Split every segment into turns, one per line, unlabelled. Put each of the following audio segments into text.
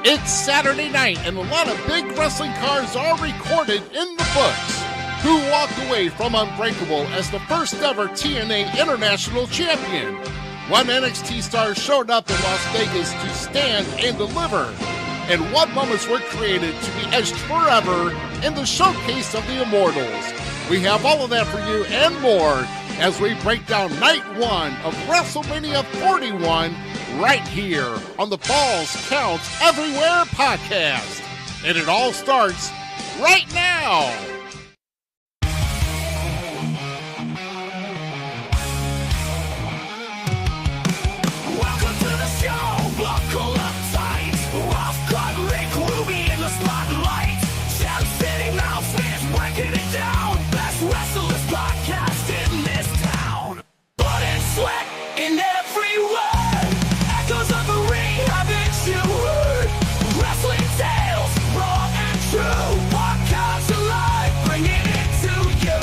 It's Saturday night, and a lot of big wrestling cards are recorded in the books. Who walked away from Unbreakable as the first ever TNA International Champion? What NXT stars showed up in Las Vegas to stand and deliver? And what moments were created to be etched forever in the showcase of the Immortals? We have all of that for you and more as we break down night one of WrestleMania 41 right here on the Falls Counts Everywhere podcast. And it all starts right now.
Welcome to the show. Buckle up tight. Rough-cut Rick will be in the spotlight. Shouts sitting now, Zmiz breaking it down. Best wrestlers podcast in this town. Blood and sweat in every word. Echoes of the ring haven't you heard? Wrestling tales, raw and true. Podcasts alive, bringing it to you.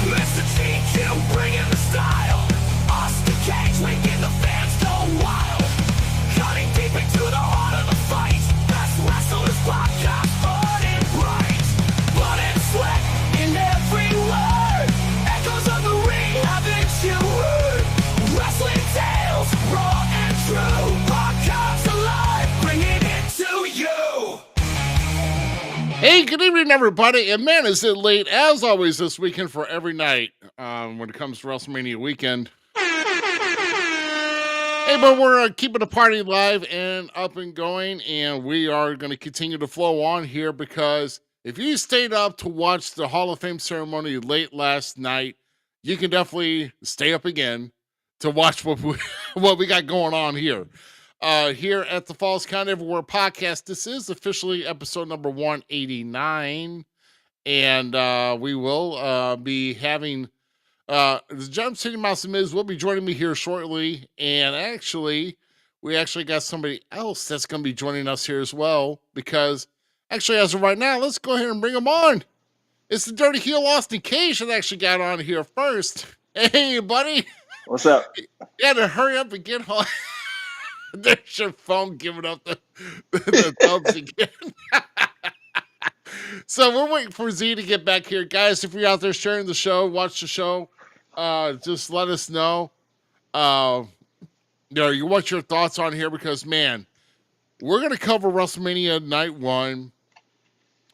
Mr. GQ bringing the style. Austin Cage making the fans go wild. Cutting deep into the heart of the fight. Best wrestlers podcast, burning bright. Blood and sweat in every word. Echoes of the ring haven't you heard? Wrestling tales, raw and true. Podcasts alive, bringing it to you.
Hey, good evening, everybody. And man, is it late, as always, this weekend for every night when it comes to WrestleMania weekend. Hey, but we're keeping the party live and up and going, and we are going to continue to flow on here because if you stayed up to watch the Hall of Fame ceremony late last night, you can definitely stay up again to watch what we got going on here. Here at the Falls Count Everywhere podcast, this is officially episode number 189, and we will be having the Jump City Mouse Miz will be joining me here shortly, and we actually got somebody else that's going to be joining us here as well, because actually, as of right now, let's go ahead and bring him on. It's the Dirty Heel Austin Cage that actually got on here first. Hey, buddy.
What's up?
You had to hurry up and get home. There's your phone giving up the thumbs again. So we're waiting for Z to get back here. Guys, if you're out there sharing the show, watch the show, just let us know. What your thoughts on here, because, man, we're going to cover WrestleMania Night 1.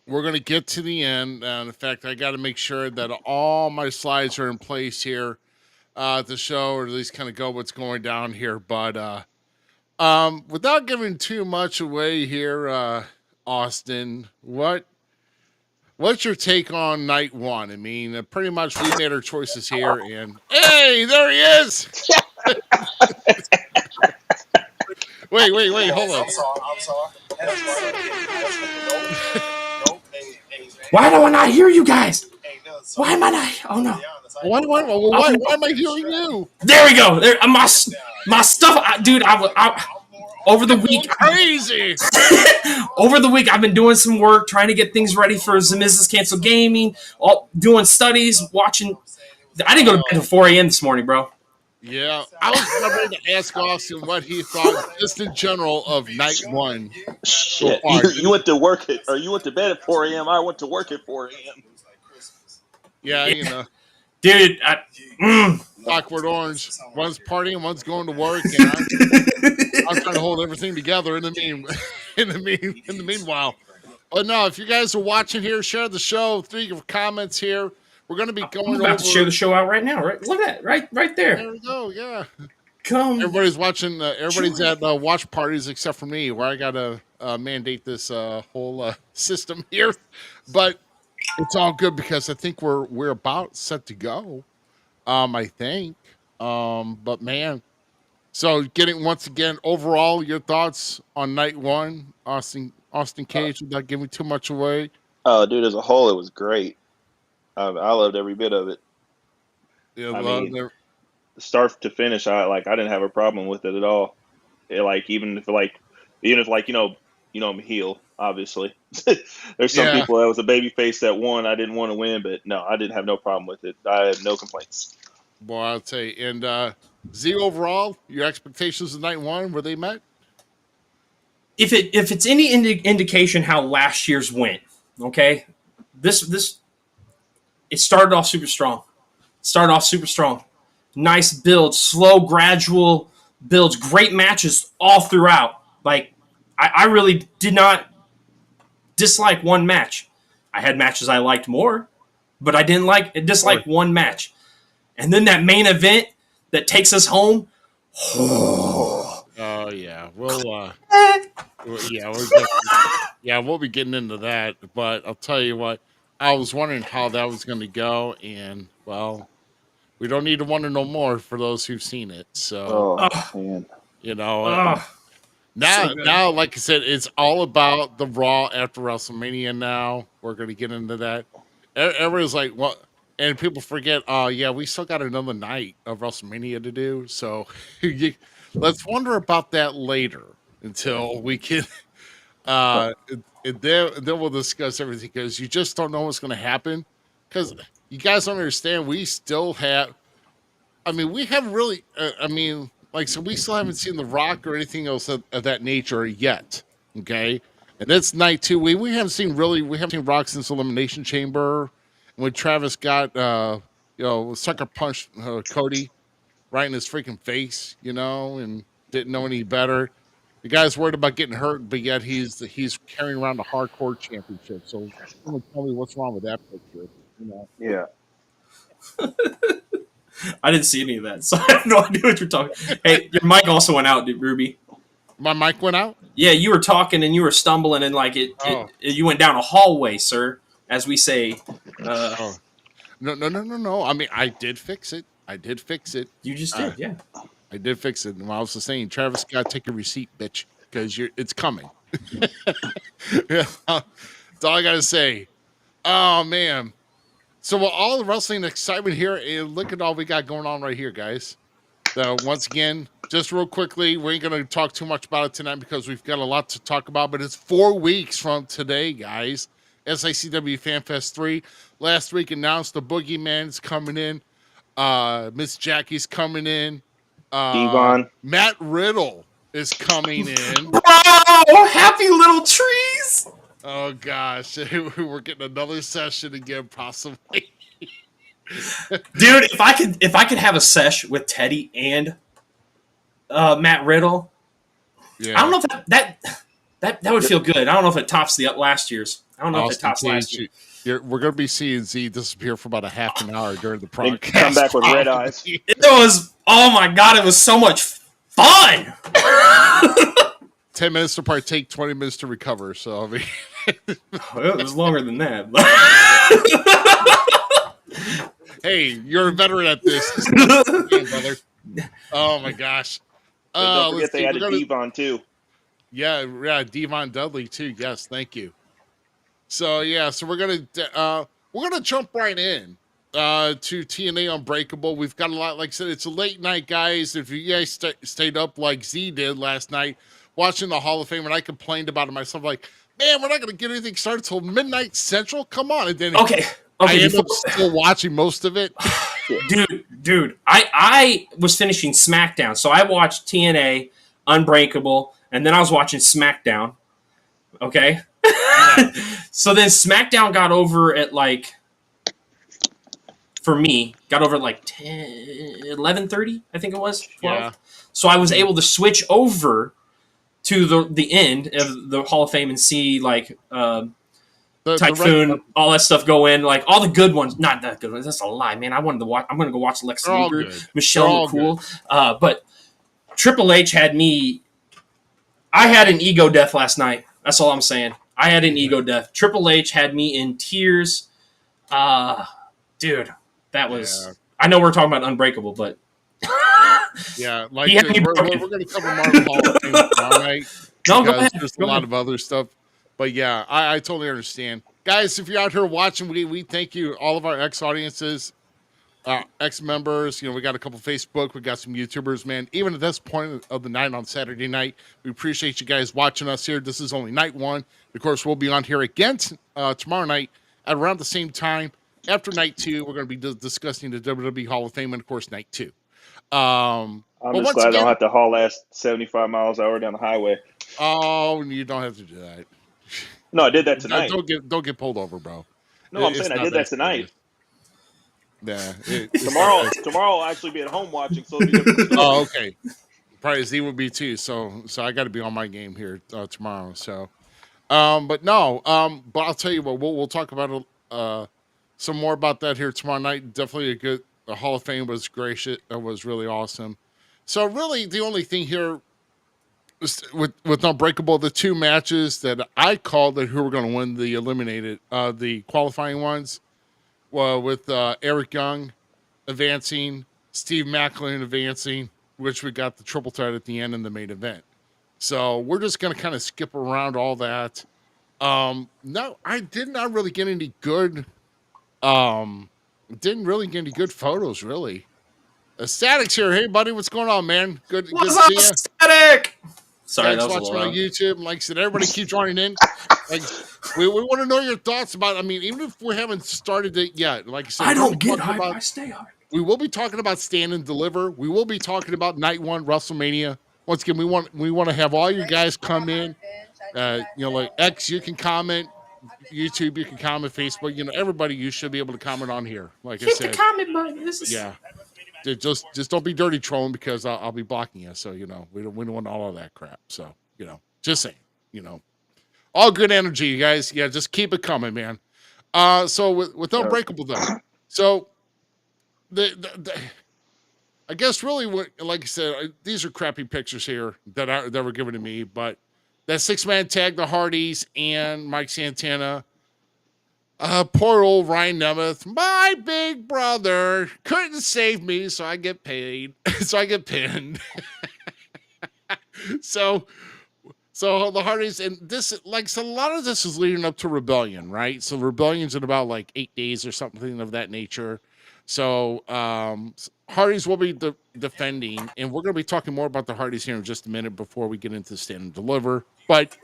We're going to get to the end. In fact, I got to make sure that all my slides are in place here at the show, or at least kind of go what's going down here. But without giving too much away here, Austin, what's your take on night one? I mean, pretty much we made our choices here, and hey, there he is. wait, hold on.
I'm sorry.
Why do I not hear you guys? Why am I not? Oh no!
Why am I hearing you?
There we go. There, my stuff, dude. I over the week,
crazy.
Over the week, I've been doing some work, trying to get things ready for Zmiz's Cancel Gaming, doing studies, watching. I didn't go to bed until 4 a.m. this morning, bro.
Yeah, I was ready to ask Austin what he thought, just in general, of night one.
Shit, you went to work you went to bed at 4 a.m. I went to work at 4 a.m.
Yeah, you know,
dude.
Awkward Orange. One's partying, one's going to work, and I'm trying to hold everything together in the meanwhile. But no, if you guys are watching here, share the show. Leave comments here. We're going to be going
I'm about to share the show out right now. Right, look at that, right there.
There we go. Yeah.
Come.
Everybody's watching. Everybody's at watch parties except for me, where I got to mandate this whole system here. But it's all good because I think we're about set to go. I think. But man, so getting once again overall your thoughts on night one, Austin Cage, without giving too much away.
Oh, dude, as a whole, it was great. I loved every bit of it.
Yeah,
I mean, the start to finish, I didn't have a problem with it at all. Even if I'm a heel, obviously. There's some people that was a baby face that won. I didn't want to win, but no, I didn't have no problem with it. I had no complaints.
Boy, I'll tell you. And Z, overall, your expectations of night one, were they met?
if it's any indication how last year's went, okay, this it started off super strong. Nice build, slow, gradual builds, great matches all throughout. Like, I really did not dislike one match. I had matches I liked more, but I didn't dislike one match. And then that main event that takes us home.
Oh yeah, we'll be getting into that. But I'll tell you what, I was wondering how that was going to go, and well, we don't need to wonder no more for those who've seen it. So,
man,
now, like I said, it's all about the Raw after WrestleMania. Now we're going to get into that. Everybody's like, "What?" And people forget. We still got another night of WrestleMania to do. So, let's wonder about that later until we can. And then we'll discuss everything because you just don't know what's going to happen. Because you guys don't understand, we still have. I mean, we haven't really. We still haven't seen The Rock or anything else of that nature yet. Okay, and that's night 2. We haven't seen Rock since Elimination Chamber, when Travis got sucker punched Cody right in his freaking face, and didn't know any better. The guy's worried about getting hurt, but yet he's carrying around the hardcore championship. So someone tell me what's wrong with that picture.
Yeah.
I didn't see any of that, so I have no idea what you're talking. Hey, your mic also went out, Ruby.
My mic went out?
Yeah, you were talking and you were stumbling and you went down a hallway, sir, as we say.
No. I mean, I did fix it.
You just did, yeah.
I did fix it. And I was just saying, Travis, got to take a receipt, bitch, because it's coming. Yeah, that's all I got to say. Oh, man. So all the wrestling excitement here, and look at all we got going on right here, guys. So once again, just real quickly, we ain't going to talk too much about it tonight because we've got a lot to talk about, but it's 4 weeks from today, guys. SICW FanFest 3. Last week announced the Boogeyman's coming in. Miss Jackie's coming in.
Devon.
Matt Riddle is coming in.
Bro, happy little trees.
Oh gosh, we're getting another session again, possibly.
Dude, if I could have a sesh with Teddy and Matt Riddle,
yeah.
I don't know if that would feel good. I don't know if it tops the last year's. I don't know if it tops last year.
We're going to be seeing Z disappear for about a half an hour during the podcast.
Come back with red eyes.
It was, oh my God, it was so much fun.
10 minutes to partake, 20 minutes to recover. So, I mean,
well, it was longer than that.
Hey, you're a veteran at this. Hey, brother. Oh my gosh.
Don't forget they added Devon too.
Yeah, Devon Dudley too. Yes, thank you. So we're gonna jump right in to TNA Unbreakable. We've got a lot. Like I said, it's a late night, guys. If you guys stayed up like Z did last night watching the Hall of Fame, and I complained about it myself, like, man, we're not gonna get anything started till midnight Central. Come on, and then
okay.
I ended up still watching most of it.
Dude, I was finishing SmackDown, so I watched TNA Unbreakable, and then I was watching SmackDown. Okay. Yeah. So then SmackDown got over at for me, got over at 11:30, I think it was. 12. Yeah. So I was able to switch over to the end of the Hall of Fame and see Typhoon, all that stuff go in, all the good ones. Not that good ones. That's a lie, man. I'm going to go watch Lex Luger, Michelle McCool. But Triple H had me. I had an ego death last night. That's all I'm saying. I had an ego death. Triple H had me in tears. Dude, that was. Yeah. I know we're talking about Unbreakable, but.
Yeah, we're going to cover Marvel Hall of Fame tomorrow night.
No, go ahead.
There's a lot of other stuff. But yeah, I totally understand. Guys, if you're out here watching, we thank you, all of our ex-audiences, ex-members. We got a couple Facebook, we got some YouTubers, man. Even at this point of the night on Saturday night, we appreciate you guys watching us here. This is only night 1. Of course, we'll be on here again tomorrow night at around the same time. After night 2, we're going to be discussing the WWE Hall of Fame and, of course, night 2.
I'm just glad I don't have to haul ass 75 miles an hour down the highway.
Oh, you don't have to do that.
No, I did that tonight.
Don't get pulled over, bro.
No, I'm saying I did that tonight.
Yeah.
Tomorrow I'll actually be at home watching, so it'll be different story.
Oh, okay. Probably Z would be too. So I got to be on my game here tomorrow. So, but no, but I'll tell you what, we'll talk about some more about that here tomorrow night. Definitely the Hall of Fame was gracious. It was really awesome. So really, the only thing here with Unbreakable, the two matches that I called that who were going to win the qualifying ones, well, with Eric Young advancing, Steve Macklin advancing, which we got the triple threat at the end in the main event. So we're just going to kind of skip around all that. No, I did not really get any good. Didn't really get any good photos, really. Static's here. Hey, buddy, what's going on, man? Good to see you.
Static? Sorry,
Thanks for watching on YouTube. Like I said, everybody keep joining in. Like, we want to know your thoughts about. I mean, even if we haven't started it yet, like I said,
I don't get hype. I stay hype.
We will be talking about Stand and Deliver. We will be talking about Night 1 WrestleMania. Once again, we want to have all you guys come in. Like X, you can comment. YouTube, you can comment. Facebook, everybody, you should be able to comment on here. Like I said,
hit the comment button.
Yeah. Just don't be dirty trolling because I'll be blocking you. So we don't want all of that crap. So just saying, all good energy, you guys. Yeah, just keep it coming, man. So with Unbreakable though, so I guess really what, like I said, these are crappy pictures here that were given to me, but that 6-man tag, the Hardys and Mike Santana. Poor old Ryan Nemeth, my big brother, couldn't save me, so I get paid. So I get pinned. So the Hardys, and this, so a lot of this is leading up to Rebellion, right? So Rebellion's in about 8 days or something of that nature. So Hardys will be defending, and we're going to be talking more about the Hardys here in just a minute before we get into Stand and Deliver. But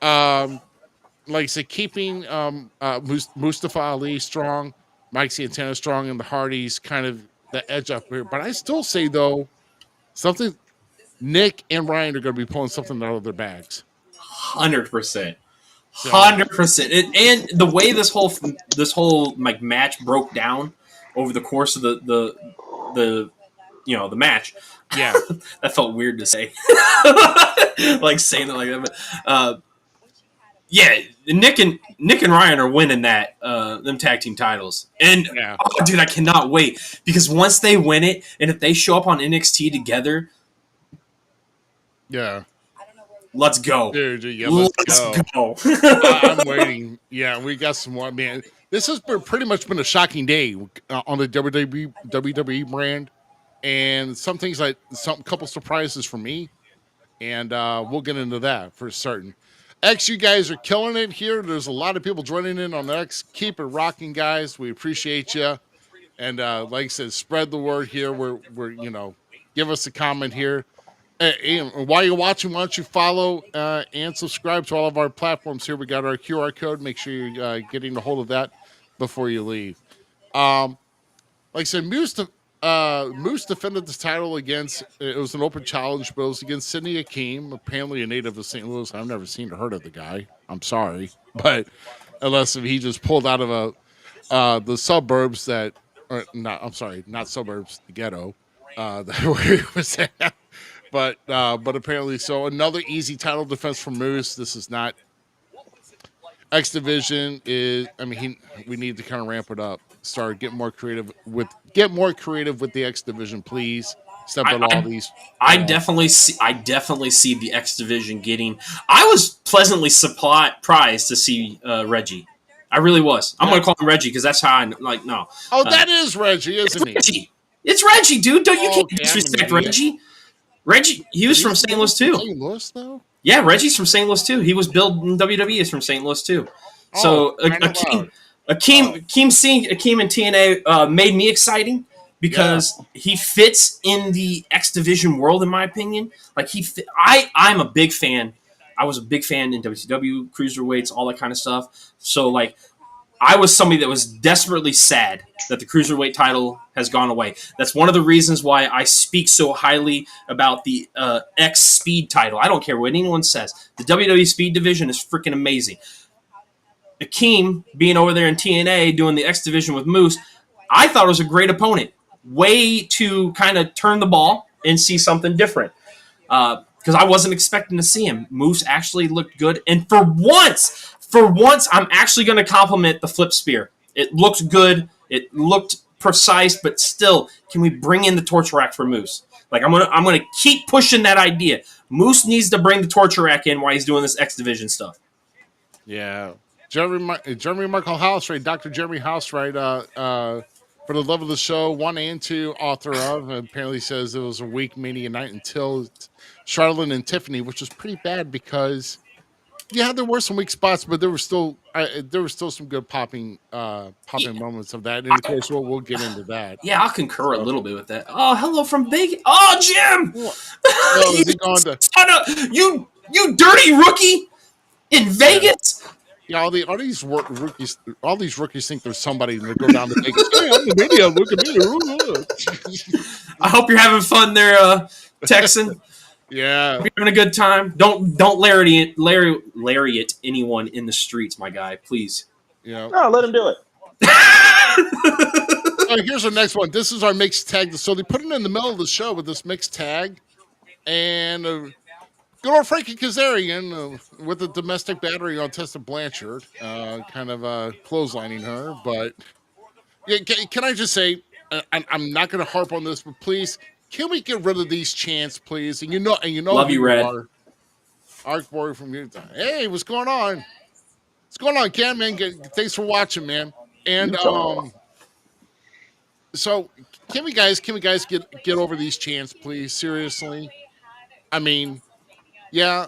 like I said, keeping Mustafa Ali strong, Mike Santana strong, and the Hardys kind of the edge up here. But I still say, though, something Nick and Ryan are going to be pulling something out of their bags.
100%. 100%. And the way this whole match broke down over the course of the match.
Yeah.
That felt weird to say. Saying it like that. But yeah, Nick and Ryan are winning them tag team titles. And oh, dude, I cannot wait. Because once they win it, and if they show up on NXT together,
yeah.
Let's go.
Dude, yeah, let's go. I'm waiting. Yeah, we got some more, man. This has pretty much been a shocking day on the WWE brand. And some things couple surprises for me. And we'll get into that for certain. X, you guys are killing it here. There's a lot of people joining in on X. Keep it rocking, guys. We appreciate you. And like I said, spread the word here. We're give us a comment here. And while you're watching, why don't you follow and subscribe to all of our platforms here. We got our QR code. Make sure you're getting a hold of that before you leave. Like I said, Moose defended the title against, it was an open challenge, but it was against Sidney Akeem, apparently a native of St. Louis. I've never seen or heard of the guy. I'm sorry. But unless he just pulled out of the suburbs not suburbs, the ghetto, where he was at. But apparently, so another easy title defense for Moose. This is not X Division we need to kind of ramp it up. Get more creative with the X Division, please. Step on all these.
I definitely see the X Division getting. I was pleasantly surprised to see Reggie. I really was. I'm gonna call him Reggie because that's how I no.
Oh, that is Reggie, isn't he?
Reggie. It's Reggie, dude. You can't disrespect Reggie. Reggie, he was from St. Louis too.
St. Louis, though?
Yeah, Reggie's from St. Louis too. He was billed in WWE is from St. Louis too. So Akeem seeing Akeem and TNA made me exciting because he fits in the X Division world, in my opinion. I'm a big fan. I was a big fan in WCW, cruiserweights, all that kind of stuff. So I was somebody that was desperately sad that the Cruiserweight title has gone away. That's one of the reasons why I speak so highly about the X Speed title. I don't care what anyone says. The WWE Speed division is freaking amazing. Akeem being over there in TNA doing the X division with Moose, I thought it was a great opponent. Way to kind of turn the ball and see something different. Because I wasn't expecting to see him. Moose actually looked good. And for once, I'm actually going to compliment the flip spear. It looked good. It looked precise, but still, can we bring in the torture rack for Moose? Like I'm gonna keep pushing that idea. Moose needs to bring the torture rack in while he's doing this X Division stuff.
Yeah, Jeremy Michael Houseright, Dr. Jeremy Houseright, for the love of the show, 1 and 2, author of, apparently says it was a weak Mania night until Charlotte and Tiffany, which was pretty bad because, yeah, there were some weak spots, but there were still some good popping moments of that. And of course, we'll get into that.
Yeah, I'll concur a little bit with that. Oh, hello from Vegas. Oh, Jim!
Oh, is he going to?
You dirty rookie in Vegas.
Yeah, all these rookies think there's somebody and they go down to Vegas. Hey, I'm the media. Look at me.
I hope you're having fun there, Texan.
Yeah,
hope you're having a good time. Don't lariat anyone in the streets, my guy. Please.
Yeah.
No, let him do it.
All right, here's our next one. This is our mixed tag. So they put it in the middle of the show with this mixed tag, and good old Frankie Kazarian with a domestic battery on Tessa Blanchard, kind of clotheslining her. But yeah, can I just say, I'm not going to harp on this, but please, can we get rid of these chants, please? And you know,
love you, Red.
Arc Boy from Utah. Hey, what's going on? What's going on, Cam? Man, thanks for watching, man. And so can we guys get over these chants, please? Seriously, I mean. Yeah,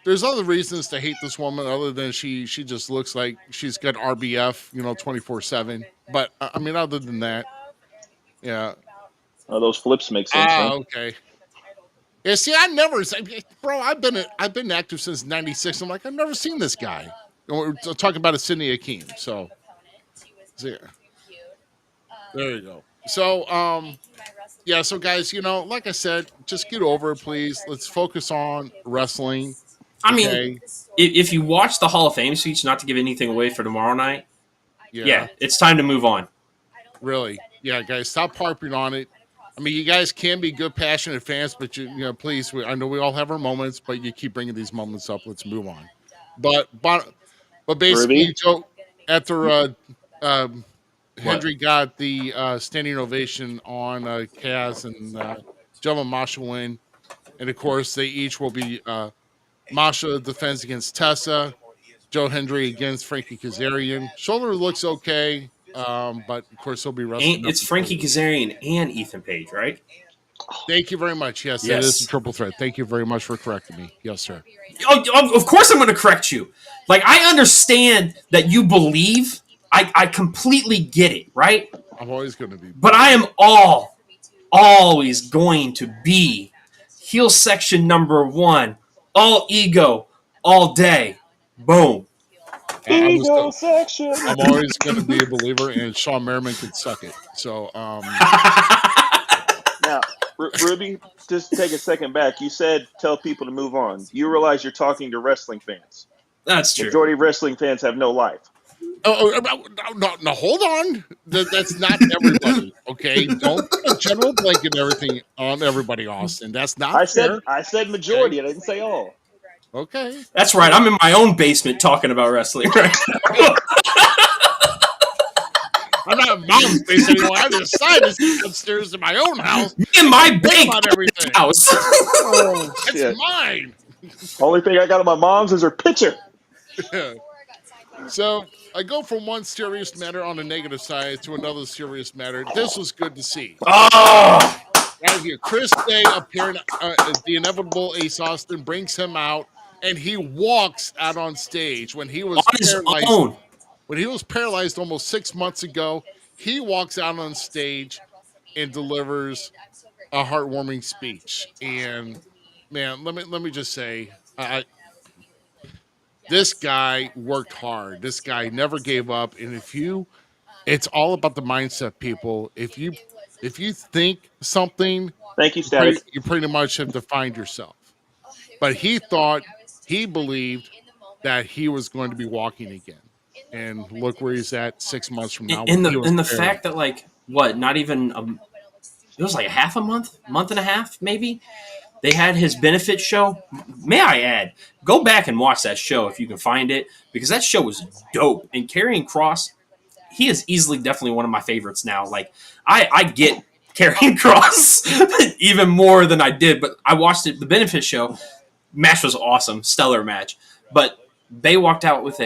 there's other reasons to hate this woman other than she just looks like she's got RBF, 24/7. But I mean, other than that, yeah.
Oh, those flips make sense.
Okay. Yeah, see, I've been active since '96. I'm like, I've never seen this guy. We're talking about a Sydney Akeem, so there you go. So, yeah, so guys, like I said, just get over it, please. Let's focus on wrestling.
I mean, if you watch the Hall of Fame speech, not to give anything away for tomorrow night, yeah, it's time to move on.
Really? Yeah, guys, stop harping on it. I mean, you guys can be good, passionate fans, but please, I know we all have our moments, but you keep bringing these moments up. Let's move on. But basically, Joe, after Hendry got the standing ovation on Kaz and Joe and Masha win. And, of course, they each will be Masha defends against Tessa, Joe Hendry against Frankie Kazarian. Shoulder looks okay, but, of course, he'll be wrestling.
It's Frankie Kazarian and Ethan Page, right?
Thank you very much. Yes, that is a triple threat. Thank you very much for correcting me. Yes, sir.
Oh, of course I'm going to correct you. Like, I understand that you believe. I completely get it, right?
I'm always going to be.
But I am always going to be heel section number 1. All ego, all day. Boom.
Ego section.
I'm always going to be a believer, and Shawn Merriman can suck it. So,
Now, Ruby, just take a second back. You said tell people to move on. You realize you're talking to wrestling fans.
That's true.
Majority of wrestling fans have no life.
No, hold on. That's not everybody, okay? Don't put a general blanket everything on everybody, Austin. That's not fair.
I said majority. Okay. I didn't say all.
Okay.
That's right. I'm in my own basement talking about wrestling right now.
I'm not in mom's basement anymore. I decided to go upstairs in my own house.
Me and my big house.
It's mine.
Only thing I got on my mom's is her picture.
So I go from one serious matter on the negative side to another serious matter. This was good to see.
Oh!
Right here, Chris Day appearing, the inevitable Ace Austin brings him out, and he walks out on stage when he was paralyzed. When he was paralyzed almost 6 months ago, he walks out on stage and delivers a heartwarming speech. And man, let me just say, this guy worked hard. This guy never gave up. And it's all about the mindset, people. If you think something,
Thank you, Static.
you pretty much have defined yourself. But he believed that he was going to be walking again. And look where he's at 6 months from now.
In the fact that not even it was like half a month and a half, maybe. They had his benefit show. May I add, go back and watch that show if you can find it, because that show was dope. And Karrion Kross, he is definitely one of my favorites now. Like, I get Karrion Kross even more than I did, but I watched it. The benefit show match was awesome, stellar match. But they walked out with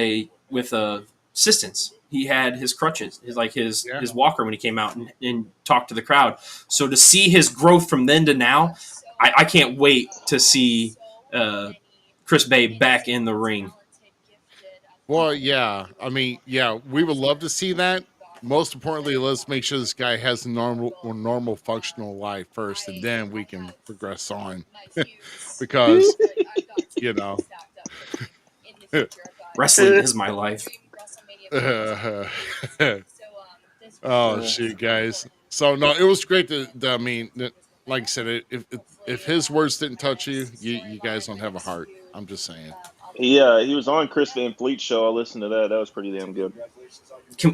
assistance. He had his crutches, his walker when he came out and talked to the crowd. So to see his growth from then to now, I can't wait to see Chris Bay back in the ring.
Well, yeah. I mean, yeah, we would love to see that. Most importantly, let's make sure this guy has a normal functional life first, and then we can progress on. Because,
wrestling is my life.
Oh, shoot, guys. So, no, it was great like I said, if his words didn't touch you, you guys don't have a heart. I'm just saying.
Yeah, he was on Chris Van Fleet's show. I listened to that. That was pretty damn good.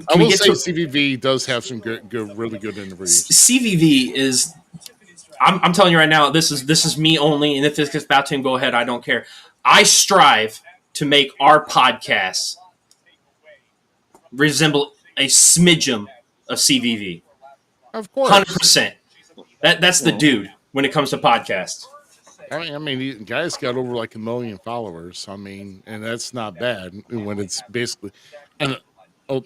I will say CVV does have some really good interviews.
CVV is, I'm telling you right now, this is me only, and if this gets about to him, go ahead. I don't care. I strive to make our podcast resemble a smidgen of CVV.
Of course,
100%. That's the dude when it comes to podcasts.
I mean, the guy's got over like 1 million followers. I mean, and that's not bad when it's basically, and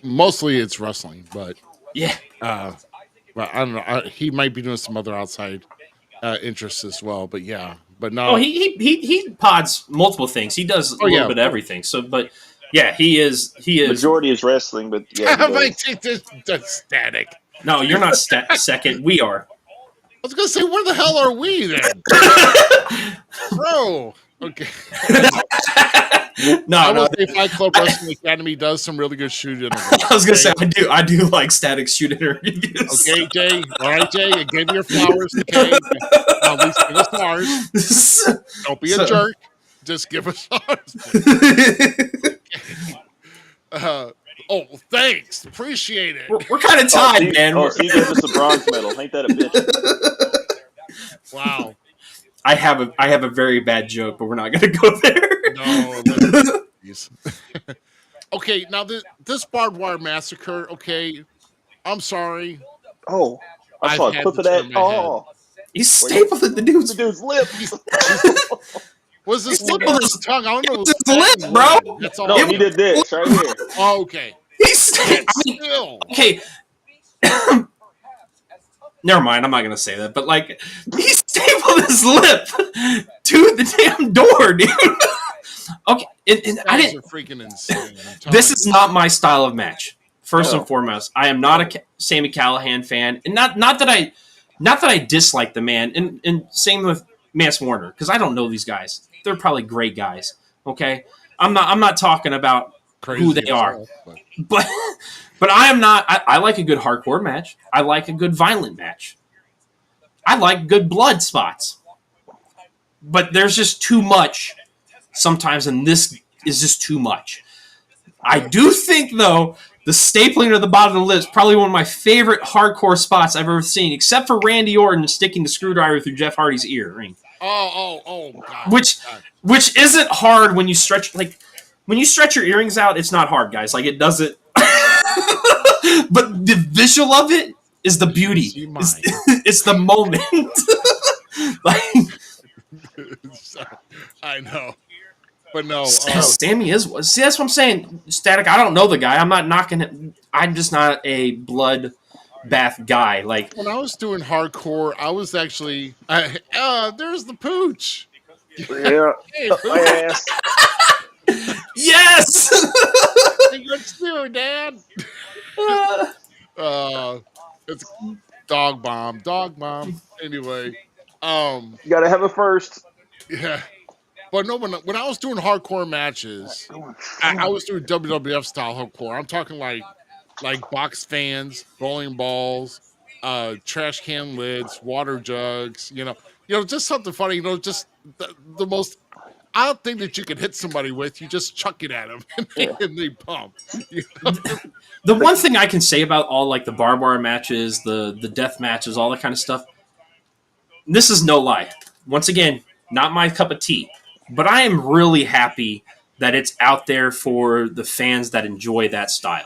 mostly it's wrestling, but
yeah.
But I don't know. He might be doing some other outside interests as well. But yeah, but no.
Oh, he pods multiple things. He does a little bit of everything. So, but yeah, he is.
Majority is wrestling, but yeah.
I might take this Static.
No, you're not second. We are.
I was gonna say, where the hell are we then, bro? Okay.
No.
Fight Club Wrestling Academy does some really good shoot interviews.
I was gonna say I do like Static shoot interviews.
Okay, Jay. All right, Jay. I gave you your flowers. Okay. At least give us ours. Don't be a jerk. Just give us ours. Thanks. Appreciate it.
We're kind of tied, man.
He gave us a bronze medal. Ain't that a bitch?
Wow.
I have a very bad joke, but we're not going to go there.
No. Okay, now this barbed wire massacre. Okay, I'm sorry.
Oh, I saw a clip of that. Oh,
he stapled the dude's
lip.
Was this his tongue? I don't know.
His lip, bro.
That's all. No, he did this right here.
Oh, okay.
Okay. Never mind. I'm not gonna say that. But like, he stapled his lip to the damn door, dude. Okay, and I didn't.
Freaking insane.
This is not my style of match. First and foremost, I am not a Sami Callihan fan, and not that I dislike the man. And same with Mance Warner, because I don't know these guys. They're probably great guys. Okay, I'm not talking about who they are, but I am not. I like a good hardcore match. I like a good violent match. I like good blood spots, but there's just too much sometimes, and this is just too much. I do think though the stapling of the bottom of the lip is probably one of my favorite hardcore spots I've ever seen, except for Randy Orton sticking the screwdriver through Jeff Hardy's ear.
Oh, God.
Which isn't hard when you stretch your earrings out. It's not hard, guys. Like, it doesn't. But the visual of it is the beauty. It's the moment.
I know. But no.
Sammy is. See, that's what I'm saying. Static, I don't know the guy. I'm not knocking it. I'm just not a blood bath guy. Like,
when I was doing hardcore, I was actually there's the pooch.
Yeah. My ass.
Yes.
Good too, Dad. It's dog bomb. Anyway,
you gotta have it first.
Yeah. But no, when I was doing hardcore matches, I was doing WWF style hardcore. I'm talking like box fans, bowling balls, trash can lids, water jugs. Just something funny. Just the most odd thing that you could hit somebody with. You just chuck it at them and they pump.
The one thing I can say about all like the barbed wire matches, the death matches, all that kind of stuff. This is no lie. Once again, not my cup of tea, but I am really happy that it's out there for the fans that enjoy that style.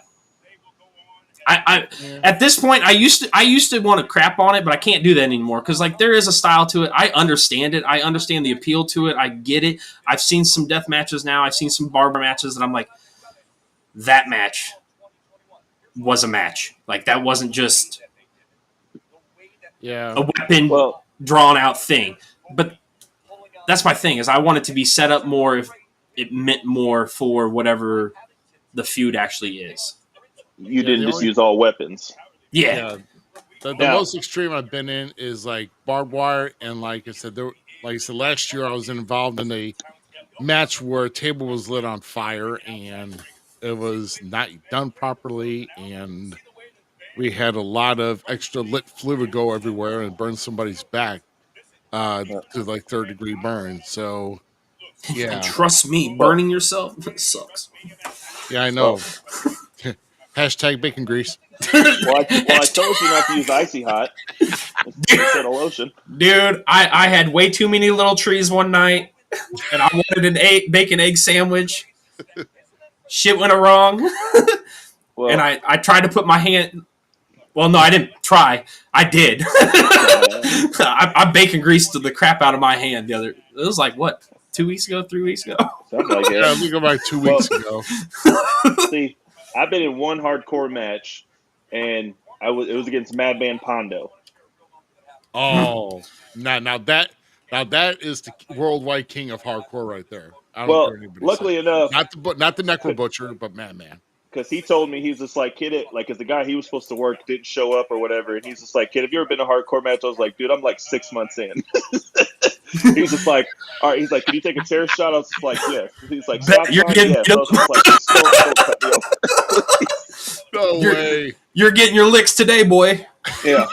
At this point, I used to want to crap on it, but I can't do that anymore because like there is a style to it. I understand it. I understand the appeal to it. I get it. I've seen some death matches now. I've seen some barber matches, and I'm like, that match was a match. Like that wasn't just a weapon drawn out thing. But that's my thing is I want it to be set up more if it meant more for whatever the feud actually is.
You didn't just use all weapons.
Yeah.
The most extreme I've been in is like barbed wire, and like I said, last year I was involved in a match where a table was lit on fire and it was not done properly, and we had a lot of extra lit fluid go everywhere and burn somebody's back to like 3rd-degree burn. So yeah,
and trust me, burning yourself sucks.
Yeah, I know. Hashtag bacon grease.
Well, I told you not to use icy hot instead of lotion.
Dude, I had way too many little trees one night, and I wanted an bacon egg sandwich. Shit went wrong. And I tried to put my hand... Well, no, I didn't try. I did. I bacon greased the crap out of my hand the other... It was like, what, 2 weeks ago, 3 weeks ago?
Something like that.
Yeah, we go back 2 weeks ago.
See, I've been in one hardcore match, and it was against Madman Pondo.
Oh, now that is the worldwide king of hardcore right there. I don't care anybody
luckily enough,
not the Necro Butcher, but Madman.
Because he told me, he's just like, kid, because the guy he was supposed to work didn't show up or whatever, and he's just like, kid, have you ever been to a hardcore match? I was like, dude, I'm like 6 months in. He's just like, all right. He's like, can you take a chair shot? I was just like, yeah. He's like,
you're getting
no way.
You're getting your licks today, boy.
Yeah.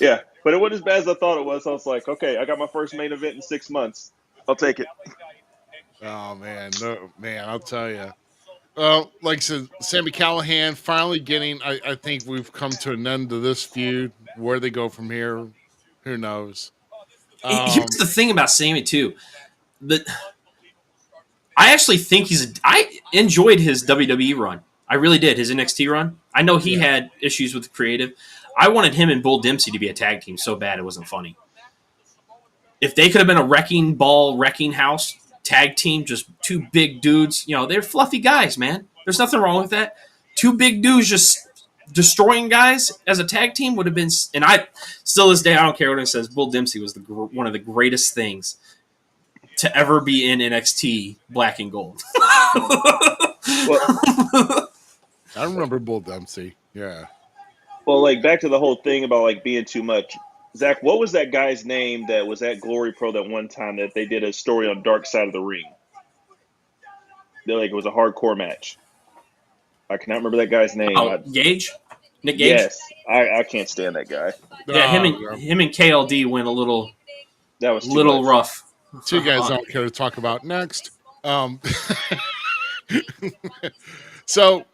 Yeah, but it wasn't as bad as I thought it was. I was like, okay, I got my first main event in 6 months. I'll take it.
Oh man, no man, I'll tell you. Like I said, Sami Callihan finally getting. I think we've come to an end to this feud. Where they go from here, who knows?
Here's the thing about Sami too. I actually think I enjoyed his WWE run. I really did, his NXT run. I know he had issues with the creative. I wanted him and Bull Dempsey to be a tag team so bad it wasn't funny. If they could have been a wrecking ball, wrecking house tag team, just two big dudes, they're fluffy guys, man. There's nothing wrong with that. Two big dudes just destroying guys as a tag team would have been, and I still this day, I don't care what it says, Bull Dempsey was one of the greatest things to ever be in NXT Black and Gold.
I remember Bull Dempsey. Yeah.
Well, like back to the whole thing about like being too much. Zach, what was that guy's name that was at Glory Pro that one time that they did a story on Dark Side of the Ring? It was a hardcore match. I cannot remember that guy's name.
Gage? Nick Gage?
Yes. I can't stand that guy.
Yeah, him and KLD went a little rough.
Two guys I don't care to talk about next. So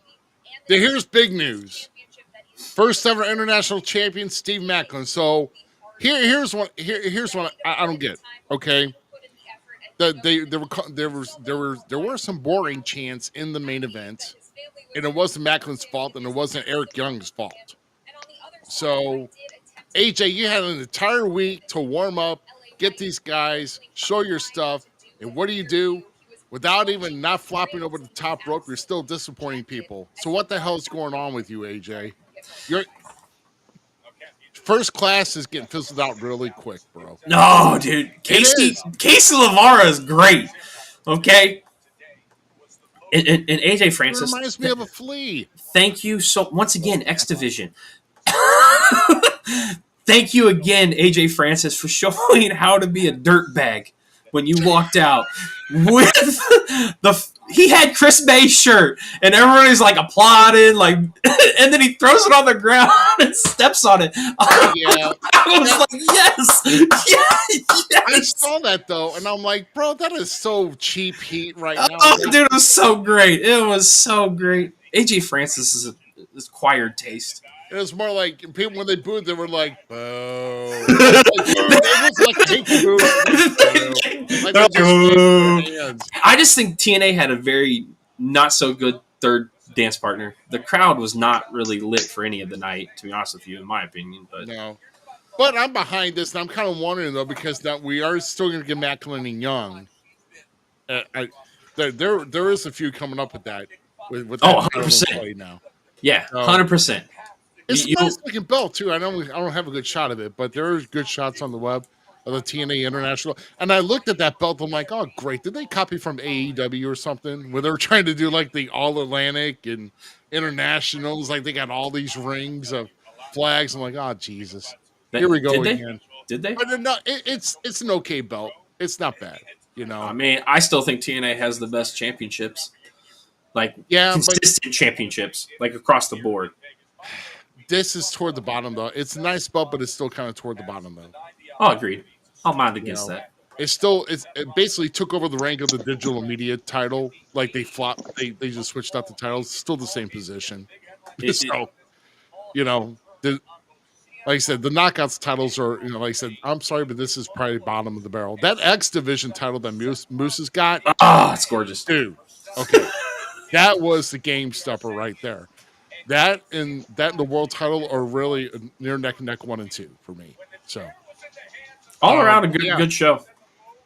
here's big news. First ever international champion, Steve Macklin. So here's what I don't get. Okay, there were some boring chants in the main event, and it wasn't Macklin's fault, and it wasn't Eric Young's fault. So AJ, you had an entire week to warm up, get these guys, show your stuff, and what do? Without even not flopping over the top rope, you're still disappointing people. So what the hell's going on with you, AJ? Your first class is getting fizzled out really quick, bro.
No, dude. Casey Lavara is great. Okay? And AJ Francis.
It reminds me of a flea.
Thank you so once again, X Division. thank you again, AJ Francis, for showing how to be a dirtbag when you walked out with he had Chris May's shirt, and everybody's like applauding, like, and then he throws it on the ground and steps on it.
Yeah,
I was like, yes.
I saw that though, and I'm like, bro, that is so cheap heat right now.
Oh, dude, it was so great. It was so great. AJ Francis is acquired taste.
It was more like people when they booed, they were like, "Boo!" It was like a boo.
I just think TNA had a very not so good third dance partner. The crowd was not really lit for any of the night, to be honest with you, in my opinion. But
no, but I'm behind this, and I'm kind of wondering though because now we are still going to get Macklin and Young. There is a few coming up with that. With that
100%
now.
Yeah, 100%.
It's a nice looking belt too. I don't have a good shot of it, but there are good shots on the web of the TNA International. And I looked at that belt. I'm like, oh, great. Did they copy from AEW or something where they were trying to do like the All Atlantic and Internationals? Like they got all these rings of flags. I'm like, oh, Jesus. Here we go again.
Did they?
But no, it's an okay belt. It's not bad. You know.
I mean, I still think TNA has the best championships. Like consistent championships, like across the board.
This is toward the bottom, though. It's a nice belt, but it's still kind of toward the bottom, though.
Oh, agreed. I'll mind against that.
It basically took over the rank of the digital media title. Like they flopped, they just switched out the titles. Still the same position. So, like I said, the knockouts titles are, like I said, I'm sorry, but this is probably bottom of the barrel. That X Division title that Moose has got.
Oh, it's gorgeous.
Dude. Okay. That was the game stopper right there. That and the world title are really near neck and neck 1 and 2 for me. So
all around a good show.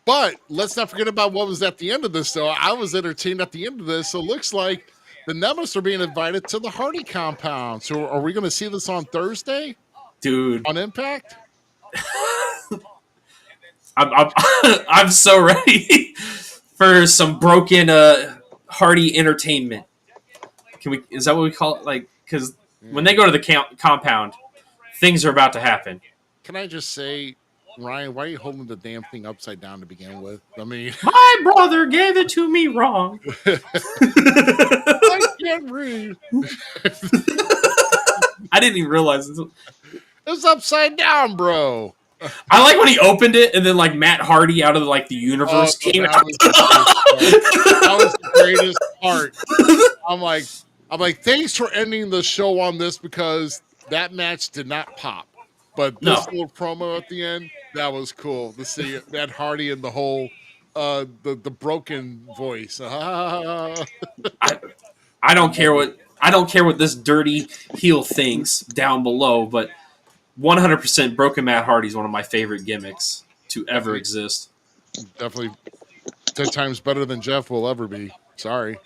But let's not forget about what was at the end of this, though. I was entertained at the end of this. So it looks like the Nemesis are being invited to the Hardy compound. So are we going to see this on Thursday?
Dude.
On Impact?
I'm so ready for some broken Hardy entertainment. Is that what we call it? Like, because when they go to the compound, things are about to happen.
Can I just say, Ryan, why are you holding the damn thing upside down to begin with? I mean,
my brother gave it to me wrong.
I can't read.
I didn't even realize it.
It's upside down, bro.
I like when he opened it and then like Matt Hardy out of like the universe came out.
That was the greatest part. I'm like, thanks for ending the show on this because that match did not pop. But this little promo at the end, that was cool to see Matt Hardy and the whole the broken voice.
I don't care what this dirty heel thinks down below, but 100% broken Matt Hardy is one of my favorite gimmicks to ever exist.
Definitely 10 times better than Jeff will ever be. Sorry.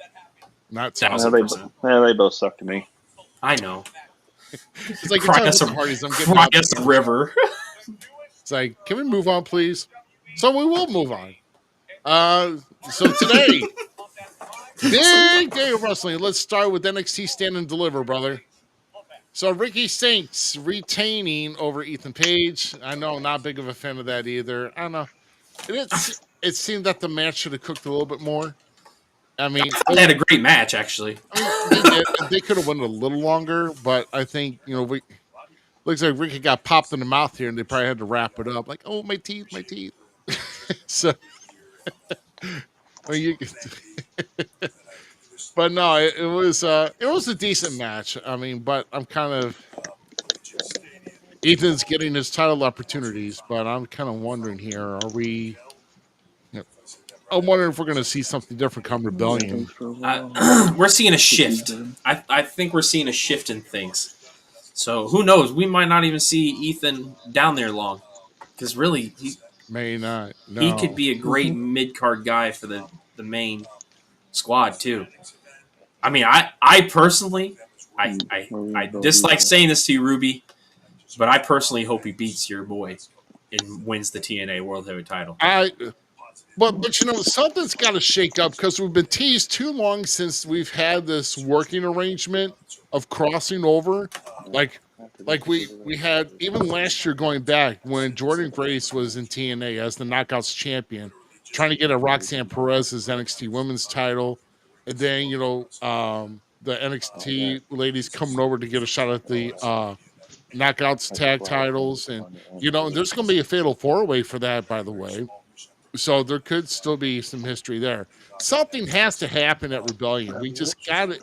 Not
1,000%.
They both suck to me.
I know.
It's like
cry us a river.
It's like, can we move on, please? So we will move on. So today, big day of wrestling. Let's start with NXT Stand and Deliver, brother. So Ricky Starks retaining over Ethan Page. I know, not big of a fan of that either. I don't know. It seemed that the match should have cooked a little bit more. I mean,
they had a great match, actually.
They could have went a little longer, but I think, looks like Ricky got popped in the mouth here, and they probably had to wrap it up. Like, oh, my teeth. So, but no, it was a decent match. I mean, but I'm kind of Ethan's getting his title opportunities, but I'm kind of wondering here: I'm wondering if we're going to see something different come Rebellion.
We're seeing a shift. I think we're seeing a shift in things. So who knows? We might not even see Ethan down there long, because really, he
may not. No.
He could be a great mid-card guy for the main squad too. I mean, I personally, I dislike saying this to you, Ruby, but I personally hope he beats your boy and wins the TNA World Heavyweight title.
But something's got to shake up because we've been teased too long since we've had this working arrangement of crossing over. Like Like we had even last year going back when Jordan Grace was in TNA as the Knockouts champion, trying to get a Roxanne Perez's NXT Women's title, and then the NXT ladies coming over to get a shot at the Knockouts tag titles, and there's going to be a fatal 4-way for that, by the way. So there could still be some history there. Something has to happen at Rebellion. We just got it.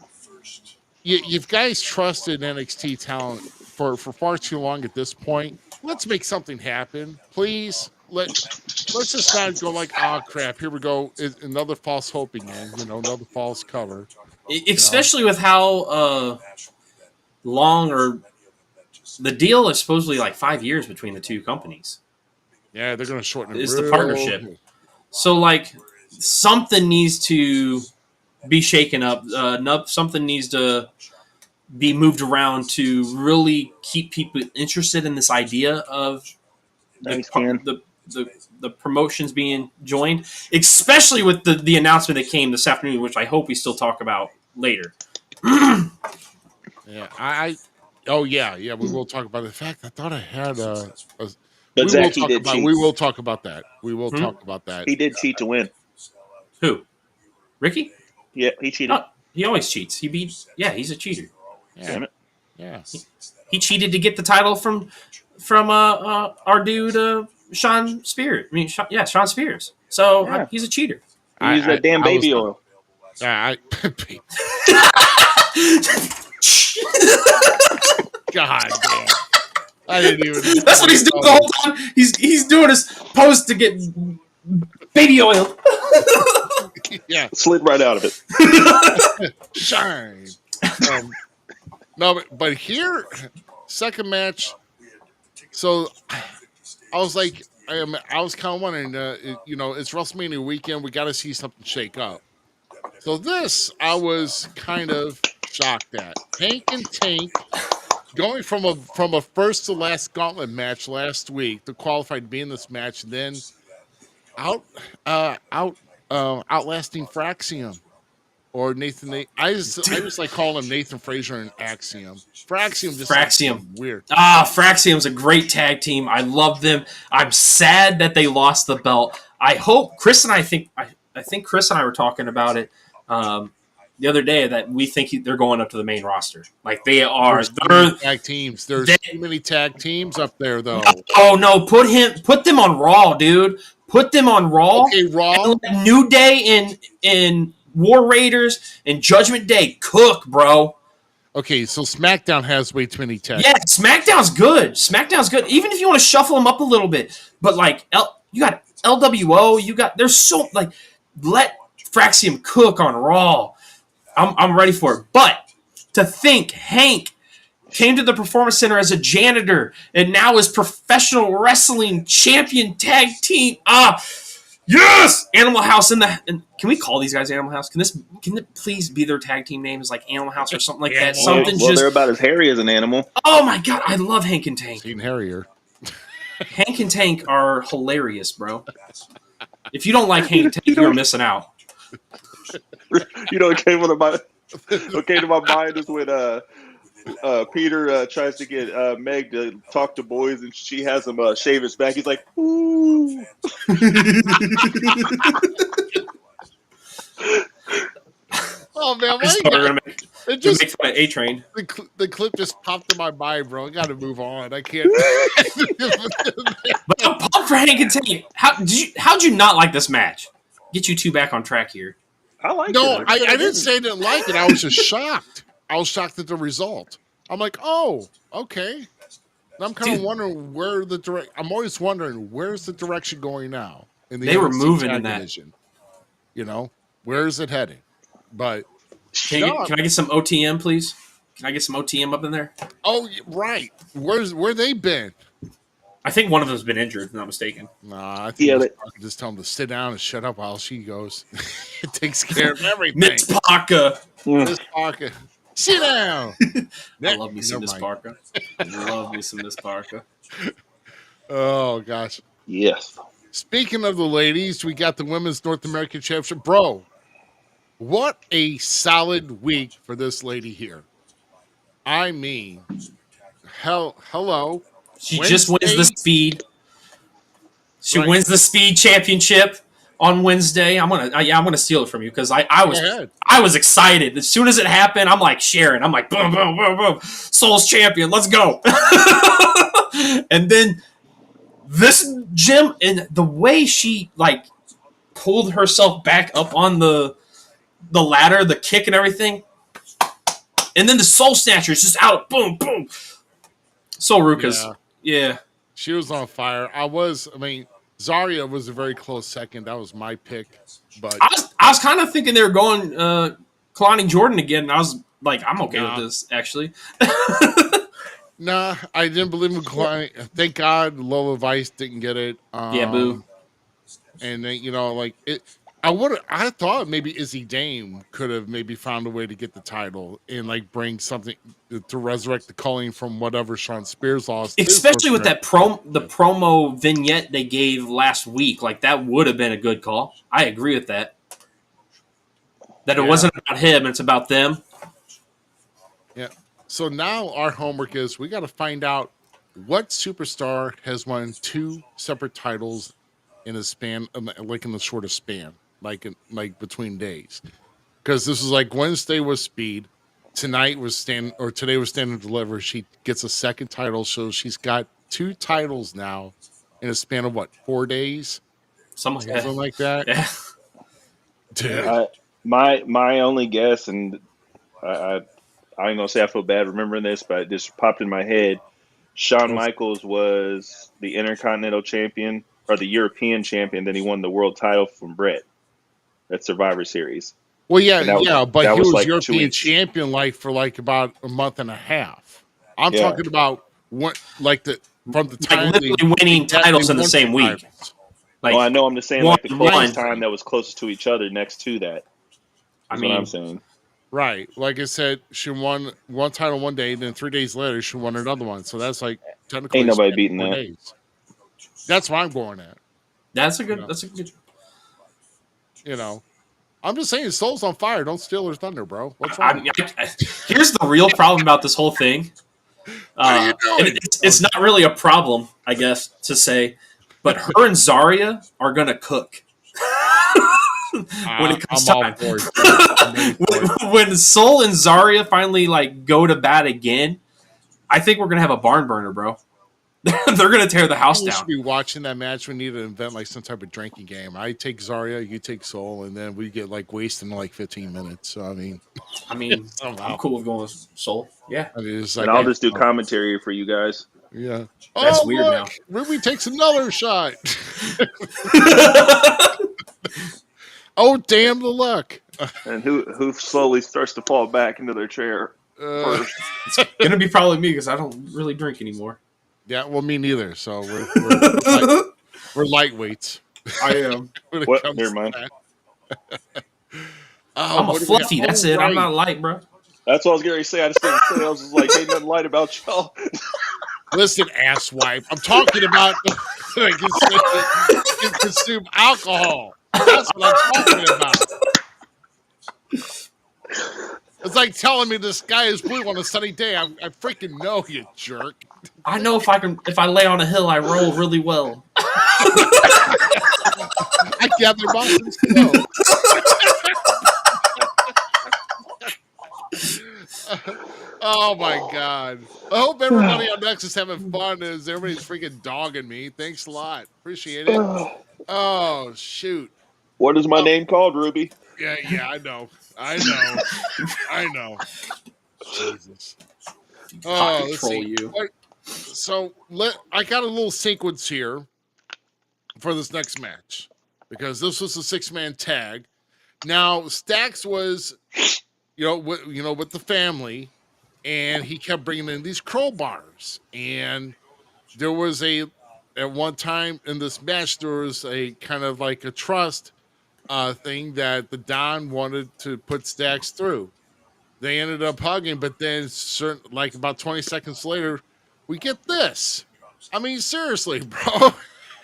You've guys trusted NXT talent for far too long at this point. Let's make something happen, please. Let's just not go like, oh crap, here we go, another false hope again. Another false cover.
Especially with how long or the deal is supposedly like 5 years between the two companies.
Yeah, they're going to shorten it.
It's the partnership. So like something needs to be shaken up. Something needs to be moved around to really keep people interested in this idea of the promotions being joined, especially with the announcement that came this afternoon, which I hope we still talk about later.
Yeah, we will talk about it. In fact, I thought I had
But Zach, he did cheat.
We will talk about that. We will talk about that.
He did cheat to win.
Who? Ricky?
Yeah, he cheated.
Oh, he always cheats. He's a cheater.
Yeah. Damn it. Yeah.
He cheated to get the title from our dude Sean Spears. Sean Spears. So he's a cheater.
He used that damn baby oil.
God damn. I didn't even.
That's what he's doing the whole time. He's doing his pose to get baby oil.
Yeah, slid right out of it.
Shine. No, but here, second match. So I was like, I was kind of wondering, it's WrestleMania weekend. We got to see something shake up. So this, I was kind of shocked at. Hank and Tank going from a first to last gauntlet match last week to qualify to be in this match, and then outlasting Fraxium or Nathan. I just like calling him Nathan Frazier and Axiom. Fraxium weird.
Fraxium's a great tag team. I love them. I'm sad that they lost the belt. I hope Chris and I think Chris and I were talking about it the other day that we think they're going up to the main roster. Like they are.
There's tag teams. There's too many tag teams up there, though.
Oh no! Put them on Raw, dude. Put them on Raw.
Okay, Raw.
And New Day in War Raiders and Judgment Day cook, bro.
Okay, so SmackDown has way too many tag.
Yeah, SmackDown's good. Even if you want to shuffle them up a little bit, but like you got LWO, there's so like let Fraxium cook on Raw. I'm ready for it. But to think Hank came to the Performance Center as a janitor and now is professional wrestling champion tag team. Yes! Animal House and can we call these guys Animal House? Can it please be their tag team names like Animal House or something like that?
They're about as hairy as an animal.
Oh my god, I love Hank and Tank.
Even hairier.
Hank and Tank are hilarious, bro. If you don't like Hank and Tank, you're missing out.
What came to my mind is when Peter tries to get Meg to talk to boys, and she has him shave his back. He's like, "Ooh."
Oh man,
it just makes my A-Train.
The clip just popped in my mind, bro. I got to move on. I can't.
But I'm pumped for Hank and Tank. How'd you not like this match? Get you two back on track here.
I like it.
No, I didn't say I didn't like it. I was just shocked. I was shocked at the result. I'm like, oh, okay. And I'm kind of wondering where I'm always wondering where's the direction going now.
They were moving in that.
Division. Where is it heading? But
can I get some OTM, please? Can I get some OTM up in there?
Oh, right. Where they been?
I think one of them's been injured, if I'm not mistaken.
Nah, I think just tell him to sit down and shut up while she goes. It takes care of everything.
Miss Parker.
Miss Parker. Sit down.
I love me some Miss Parker.
Oh, gosh.
Yes.
Speaking of the ladies, we got the Women's North American Championship. Bro, what a solid week for this lady here. I mean, hello.
She just wins the speed. She wins the speed championship on Wednesday. I'm gonna steal it from you because I was excited as soon as it happened. I'm like sharing. I'm like boom boom boom boom. Soul's champion. Let's go. And then this Jim and the way she like pulled herself back up on the ladder, the kick and everything, and then the Soul Snatcher is just out. Boom boom. Soul Rukas. Yeah.
She was on fire. Zarya was a very close second. That was my pick. But
I was kind of thinking they were going Kalani Jordan again. And I was like, I'm okay with this, actually.
Nah, I didn't believe in Kalani. Thank God Lola Vice didn't get it.
Boo.
And then, I thought maybe Izzy Dame could have maybe found a way to get the title and bring something to resurrect the culling from whatever Sean Spears lost.
Especially with that promo vignette they gave last week. Like that would have been a good call. I agree with that. That it wasn't about him, it's about them.
Yeah. So now our homework is we got to find out what superstar has won 2 separate titles in a span, in the shortest span. Like between days, because this is Wednesday was Speed, today was Stand and Deliver. She gets a second title, so she's got 2 titles now in a span of 4 days,
something
like that.
Yeah.
Dude.
My only guess, and I ain't gonna say I feel bad remembering this, but it just popped in my head. Shawn Michaels was the Intercontinental Champion or the European Champion, then he won the world title from Bret at Survivor Series.
Well, but he was European champion for about a month and a half. I'm talking about from the time
literally winning titles in the same week.
I know. I'm just saying the closest time that was closest to each other next to that. What I'm saying.
Right. Like I said, she won one title one day, then 3 days later she won another one. So that's technically
ain't nobody beating that.
Days. That's what I'm going at.
That's a good.
I'm just saying, Soul's on fire. Don't steal her thunder, bro. What's wrong?
Here's the real problem about this whole thing. It's not really a problem, I guess, to say, but her and Zarya are gonna cook when it comes time. When Soul and Zarya finally go to bat again, I think we're gonna have a barn burner, bro. They're going to tear the house down. We should
be watching that match. We need to invent some type of drinking game. I take Zarya, you take Soul, and then we get wasting 15 minutes. So I'm
cool with going with Soul. Yeah,
and I'll just do commentary for you guys.
Yeah,
that's weird now.
Ruby takes another shot. Oh, damn the luck!
And who slowly starts to fall back into their chair first?
It's going to be probably me because I don't really drink anymore.
Yeah, well, me neither. So we're lightweights.
I am.
Never mind.
I'm a fluffy. That's it. Right. I'm not light, bro.
That's what I was going to say. I just didn't say. I was like, ain't nothing light about y'all.
Listen, asswipe. I'm talking about consume alcohol. That's what I'm talking about. It's like telling me the sky is blue on a sunny day. I freaking know, you jerk.
I know if I lay on a hill, I roll really well.
I gather Boston snow. Oh my God. I hope everybody on Next is having fun as everybody's freaking dogging me. Thanks a lot. Appreciate it. Oh, shoot.
What is my name called, Ruby?
Yeah, I know. Jesus.
Oh, let's see. You.
So I got a little sequence here for this next match because this was a 6-man tag. Now Stax was, with the family, and he kept bringing in these crowbars. And there was at one time in this match, there was a kind of a trust thing that the Don wanted to put Stax through. They ended up hugging, but then about 20 seconds later, we get this. I mean, seriously, bro.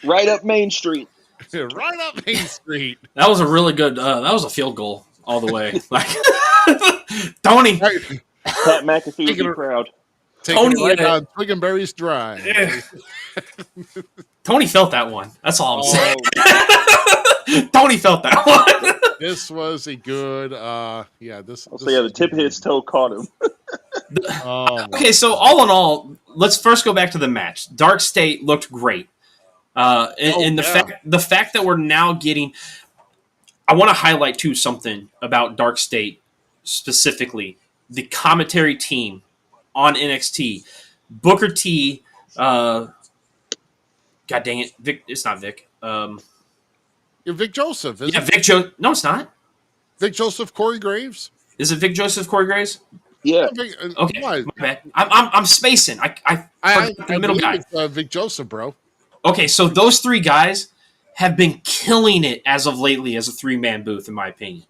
Right up Main Street.
Right up Main Street.
That was a really good. That was a field goal all the way. Tony.
Pat McAfee would be proud.
Taking it right down, Twig and Berries Drive.
Yeah. Tony felt that one. That's all I'm saying. Tony felt that one.
This was a good,
the tip of his toe caught him.
Okay, so all in all, let's first go back to the match. Dark State looked great. The fact that we're now getting, I want to highlight too something about Dark State specifically. The commentary team on NXT, Booker T, God dang it, Vic. It's not Vic.
Vic Joseph.
Vic Joseph. No, it's not.
Vic Joseph, Corey Graves.
Is it Vic Joseph, Corey Graves?
Yeah.
Okay. My bad. I'm spacing. I the middle guy.
It's, Vic Joseph, bro.
Okay, so those three guys have been killing it as of lately as a 3-man booth, in my opinion.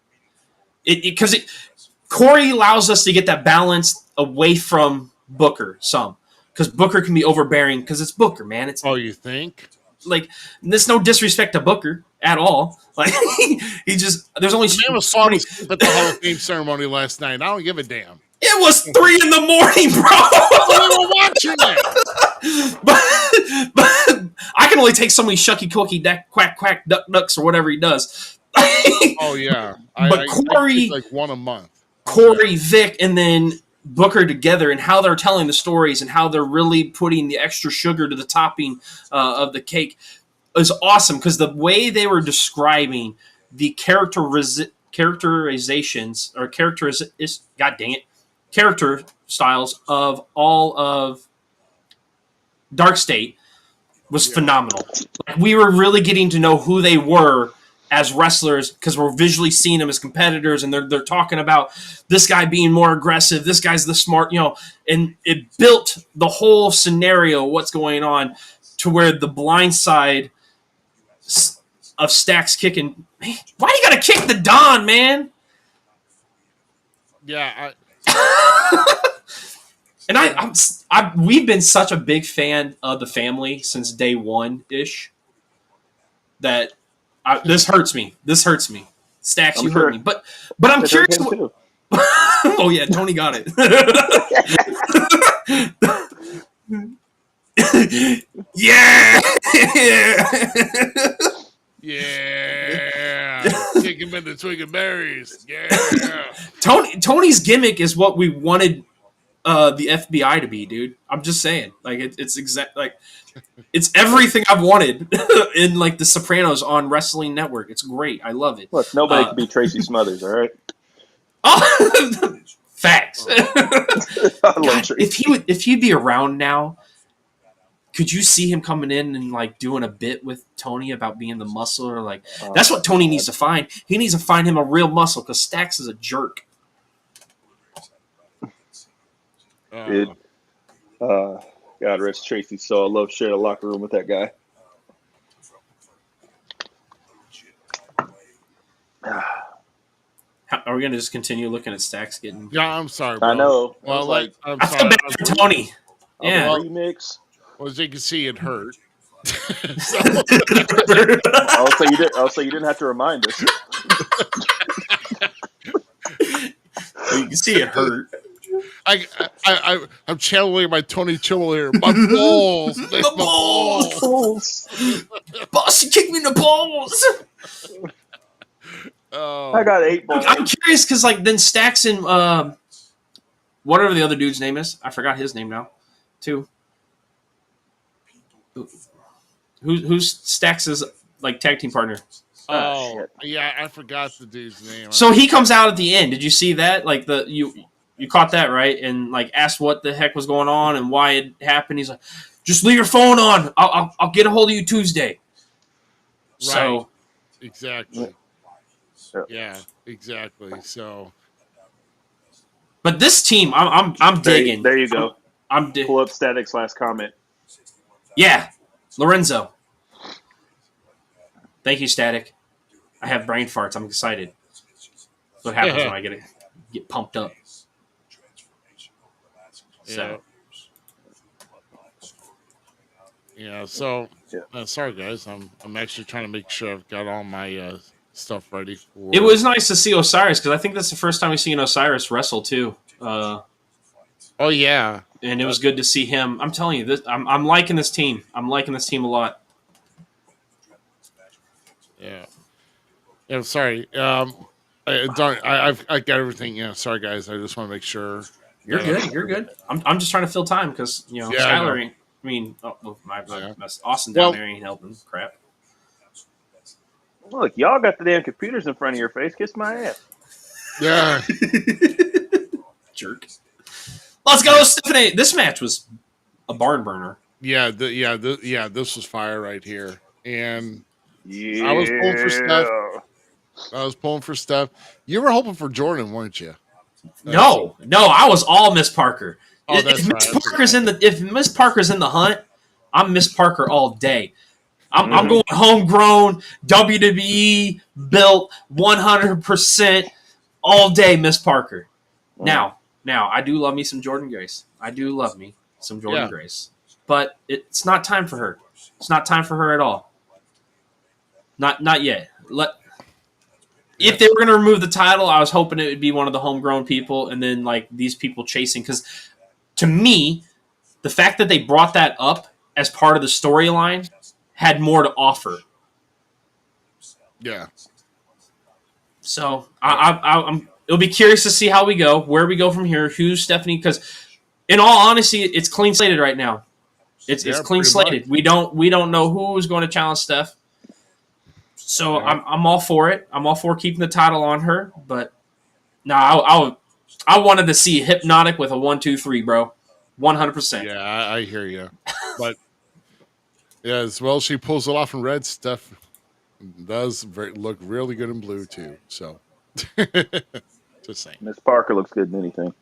Because Corey allows us to get that balance away from Booker some. Because Booker can be overbearing because it's Booker, man.
You think?
Like, there's no disrespect to Booker at all. Like, he just, there's only...
The man was falling asleep at the Hall of Fame ceremony last night. I don't give a damn.
It was 3 a.m, bro.
We were watching it.
But I can only take so many shucky cookie quack quack ducks or whatever he does.
Yeah.
But Corey,
like one a month.
Corey, Vic, and then Booker together, and how they're telling the stories and how they're really putting the extra sugar to the topping of the cake is awesome. Because the way they were describing the characterizations or God dang it, character styles of all of Dark State was phenomenal. Like, we were really getting to know who they were as wrestlers because we're visually seeing them as competitors, and they're talking about this guy being more aggressive, this guy's the smart, and it built the whole scenario, what's going on, to where the blind side of Stacks kicking. Man, why you gotta kick the Don, man?
Yeah,
and we've been such a big fan of the family since day one ish that this hurts me. Stacks, you hurt me. But I'm curious. Oh yeah, Tony got it. Yeah.
Yeah. Take him into Twig and Berries. Yeah.
Tony's gimmick is what we wanted the FBI to be, dude. I'm just saying. Like it's exact like it's everything I've wanted in like The Sopranos on Wrestling Network. It's great. I love it.
Look, nobody can be Tracy Smothers, all right?
Oh, facts.
I love Tracy.
If he'd be around now, could you see him coming in and like doing a bit with Tony about being the muscle, or like that's what Tony needs to find. He needs to find him a real muscle because Stacks is a jerk.
Dude, God rest Tracy's soul. I love sharing a locker room with that guy.
Are we gonna just continue looking at Stacks getting?
Yeah, I'm sorry, bro.
I know.
Well,
I
feel bad for Tony. Yeah.
Remix.
Well, as you can see, it hurt.
Also, you didn't have to remind us.
You can see it hurt.
I'm channeling my Tony Chimmel here. My balls.
The balls. Boss, you kicked me in the balls.
Oh. I got 8 balls.
I'm curious because like then Stacks and whatever the other dude's name is, I forgot his name now, too. Who's Stacks' like tag team partner?
Oh, yeah, I forgot the dude's name.
So he comes out at the end. Did you see that? Like you caught that, right? And like asked what the heck was going on and why it happened. He's like, just leave your phone on. I'll get a hold of you Tuesday.
Right.
So
exactly. Yeah, exactly. So,
but this team, I'm digging.
There you go.
I'm digging.
Pull up Static's last comment.
Yeah, Lorenzo. Thank you, Static. I have brain farts. I'm excited. That's what happens when I get pumped up. So.
Yeah. So, sorry guys. I'm actually trying to make sure I've got all my stuff ready for.
It was nice to see Osiris because I think that's the first time we've seen Osiris wrestle too.
Oh yeah,
and it was good to see him. I'm telling you, I'm liking this team. I'm liking this team a lot.
yeah. Yeah, sorry. I got everything. Yeah, sorry guys. I just want to make sure.
You're good. You're good. I'm just trying to fill time because
Yeah, I know.
Skylar ain't. I mean, my
Yeah.
Austin down
Well,
there ain't helping. Crap.
Look, y'all got the damn computers in front of your face. Kiss my ass.
yeah.
Jerk. Let's go, Stephanie. This match was a barn burner.
Yeah, this was fire right here. And
Yeah.
I was pulling for stuff. You were hoping for Jordan, weren't you?
No, I was all Miss Parker.
Oh, that's right.
If Miss Parker's in the hunt, I'm Miss Parker all day. I'm going homegrown, WWE built 100% all day, Miss Parker. Now, I do love me some Jordan Grace. I do love me some Jordan Grace. But it's not time for her. It's not time for her at all. Not yet. If they were going to remove the title, I was hoping it would be one of the homegrown people and then like these people chasing. Because to me, the fact that they brought that up as part of the storyline had more to offer.
Yeah.
So it'll be curious to see how we go, where we go from here, who's Stephanie. Because in all honesty, it's clean slated right now. It's clean slated. We don't know who's going to challenge Steph. So I'm all for it. I'm all for keeping the title on her. But no, I wanted to see Hypnotic with a 1, 2, 3, bro. 100%.
Yeah, I hear you. But yeah, as well as she pulls it off in red, Steph does look really good in blue too. So just saying.
Miss Parker looks good in anything.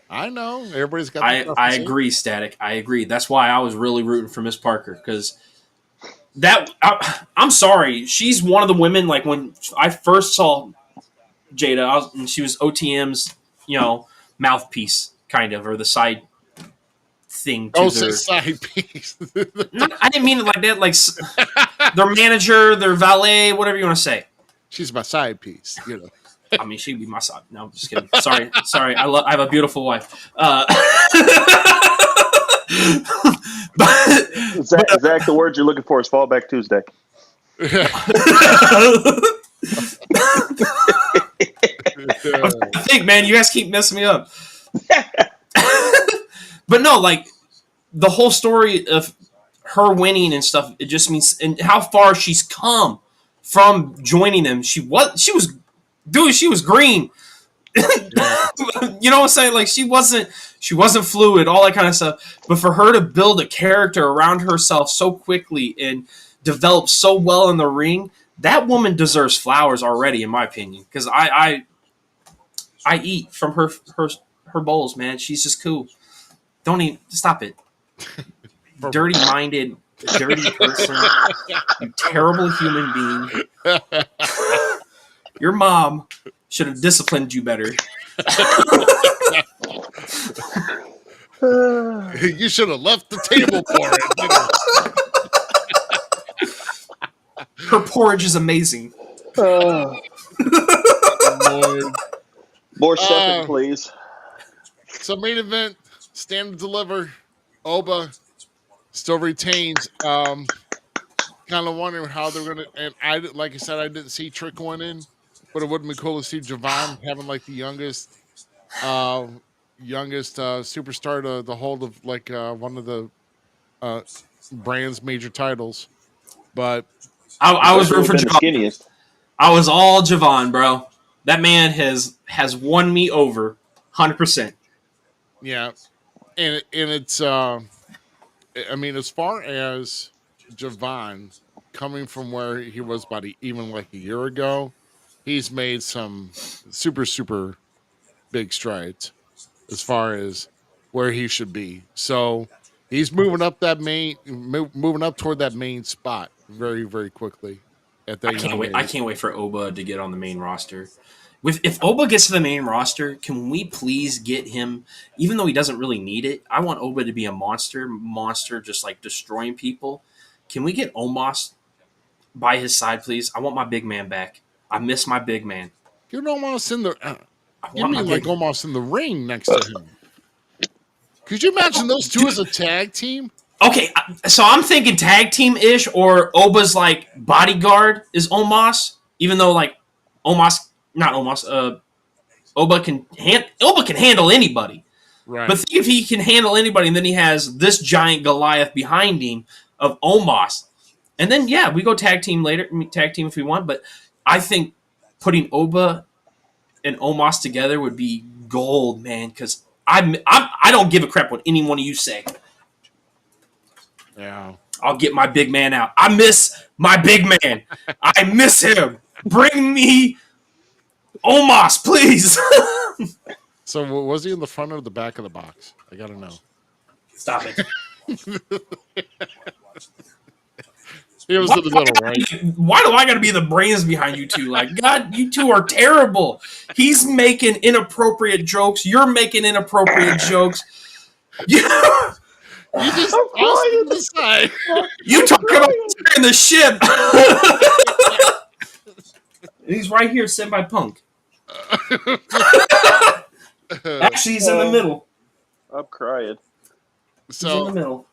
I know. Everybody's got
I agree, Static. I agree. That's why I was really rooting for Miss Parker, because I'm sorry. She's one of the women, like when I first saw Jada, and she was OTM's, mouthpiece, kind of, or the side thing to their
side piece.
I didn't mean it like that. Like their manager, their valet, whatever you want to say.
She's my side piece,
I mean, she'd be my side. No, I'm just kidding. Sorry. I have a beautiful wife.
Zach, the word you're looking for is Fallback Tuesday.
I think, man, you guys keep messing me up. But no, like the whole story of her winning and stuff, it just means, and how far she's come from joining them. She was green. You know what I'm saying? Like she wasn't fluid, all that kind of stuff. But for her to build a character around herself so quickly and develop so well in the ring, that woman deserves flowers already, in my opinion. Because I eat from her bowls, man. She's just cool. Don't even stop it. Dirty-minded, dirty person, you terrible human being. Your mom should have disciplined you better.
You should have left the table for it.
Her porridge is amazing.
More stuffing, please.
So main event, Stand Deliver. Oba still retains. Kind of wondering how they're gonna. And like I said, I didn't see Trick going in, but it would have been cool to see Javon having like the youngest superstar to hold of like one of the brand's major titles. But
I was rooting for Javon. I was all Javon, bro. That man has won me over 100%.
Yeah, and it's I mean, as far as Javon coming from where he was about even like a year ago, he's made some super big strides as far as where he should be. So he's moving up toward that main spot very quickly.
I can't wait for Oba to get on the main roster. If Oba gets to the main roster, can we please get him? Even though he doesn't really need it, I want Oba to be a monster, just like destroying people. Can we get Omos by his side, please? I want my big man back. I miss my big man.
You're almost in the. Almost in the ring next to him. Could you imagine those two as a tag team?
Okay, so I'm thinking tag team ish, or Oba's like bodyguard is Omos, even though like not Omos, Oba can handle anybody.
Right.
But think if he can handle anybody, and then he has this giant Goliath behind him of Omos, and then yeah, we go tag team later, tag team if we want. But I think putting Oba and Omos together would be gold, man. Because I don't give a crap what any one of you say.
Yeah.
I'll get my big man out. I miss my big man. I miss him. Bring me Omos, please.
So was he in the front or the back of the box? I gotta know.
Stop it.
He was in the middle, right?
Why do I gotta be the brains behind you two? Like, God, you two are terrible. He's making inappropriate jokes. You're making inappropriate jokes.
You just on the side.
You talk about in the ship. He's right here, sent by Punk. Actually, he's in the middle.
I'm crying.
So
he's in the middle.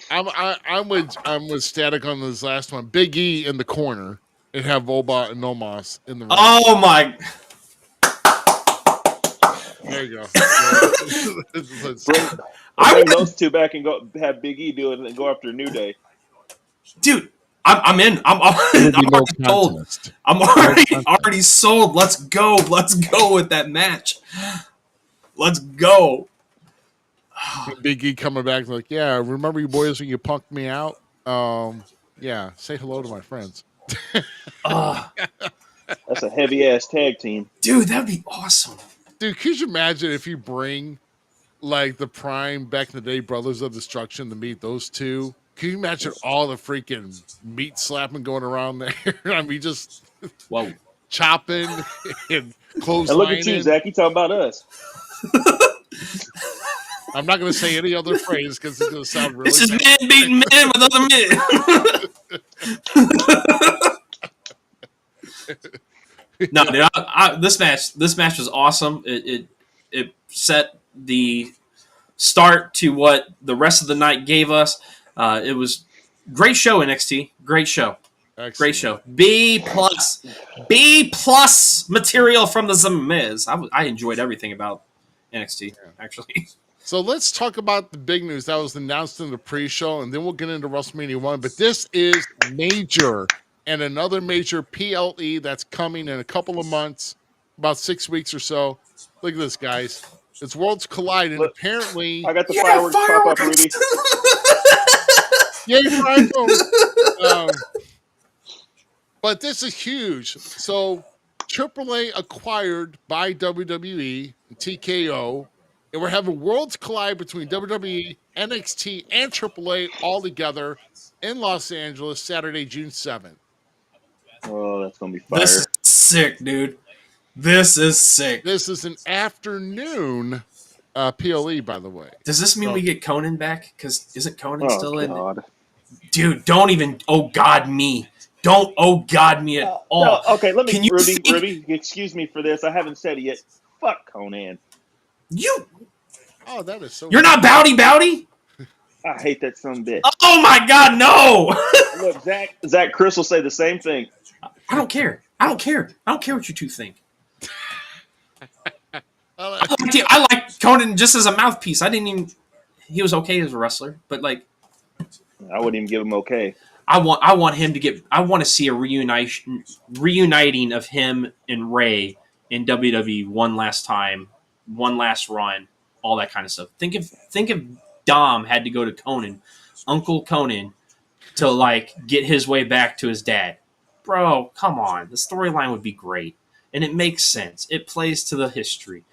I'm with Static on this last one. Big E in the corner and have Oba and Omos in the ring.
Oh my!
There you go.
Bring those two back and go have Big E do it and go after New Day.
Dude, I'm in. I'm already sold. I'm already sold. Let's go. Let's go with that match. Let's go.
Big E coming back like, yeah, remember you boys when you punked me out? Yeah, say hello to my friends.
That's a heavy ass tag team.
Dude, that'd be awesome.
Dude, could you imagine if you bring like the prime back in the day Brothers of Destruction to meet those two? Can you imagine all the freaking meat slapping going around there? I mean, just chopping and clotheslining.
And look at you, Zach. You talking about us.
I'm not going to say any other phrase because it's going to sound really.
This is man beating man with other men. No, dude, this match was awesome. It set the start to what the rest of the night gave us. It was great show, NXT. Great show. Excellent. Great show. B+ material from the Zmiz. I enjoyed everything about NXT, actually.
So let's talk about the big news that was announced in the pre-show, and then we'll get into WrestleMania 1. But this is major, and another major PLE that's coming in a couple of months, about 6 weeks or so. Look at this, guys. It's Worlds Collide, and apparently...
I got the fireworks pop up, Rudy.
Yay, fireworks! But this is huge. So AAA acquired by WWE and TKO, and we're having Worlds Collide between WWE, NXT, and AAA all together in Los Angeles, Saturday, June 7th.
Oh, that's going to be fire.
This is sick, dude. This is sick.
This is an afternoon PLE, by the way.
Does this mean we get Conan back? Because isn't Conan still in?
God.
Dude, don't even oh God me. Don't oh God me at all.
No, okay, let me Rudy, excuse me for this. I haven't said it yet. Fuck Conan.
Oh, that is so
You're not Bowdy?
I hate that son of a bitch.
Oh my God, no!
Look, Zach Chris will say the same thing.
I don't care. I don't care what you two think. I like Conan just as a mouthpiece. He was okay as a wrestler, but like
I wouldn't even give him okay.
I want him to get. I want to see a reuniting of him and Ray in WWE one last time, one last run, all that kind of stuff. Think if Dom had to go to Conan, Uncle Conan, to like get his way back to his dad. Bro, come on. The storyline would be great, and it makes sense. It plays to the history.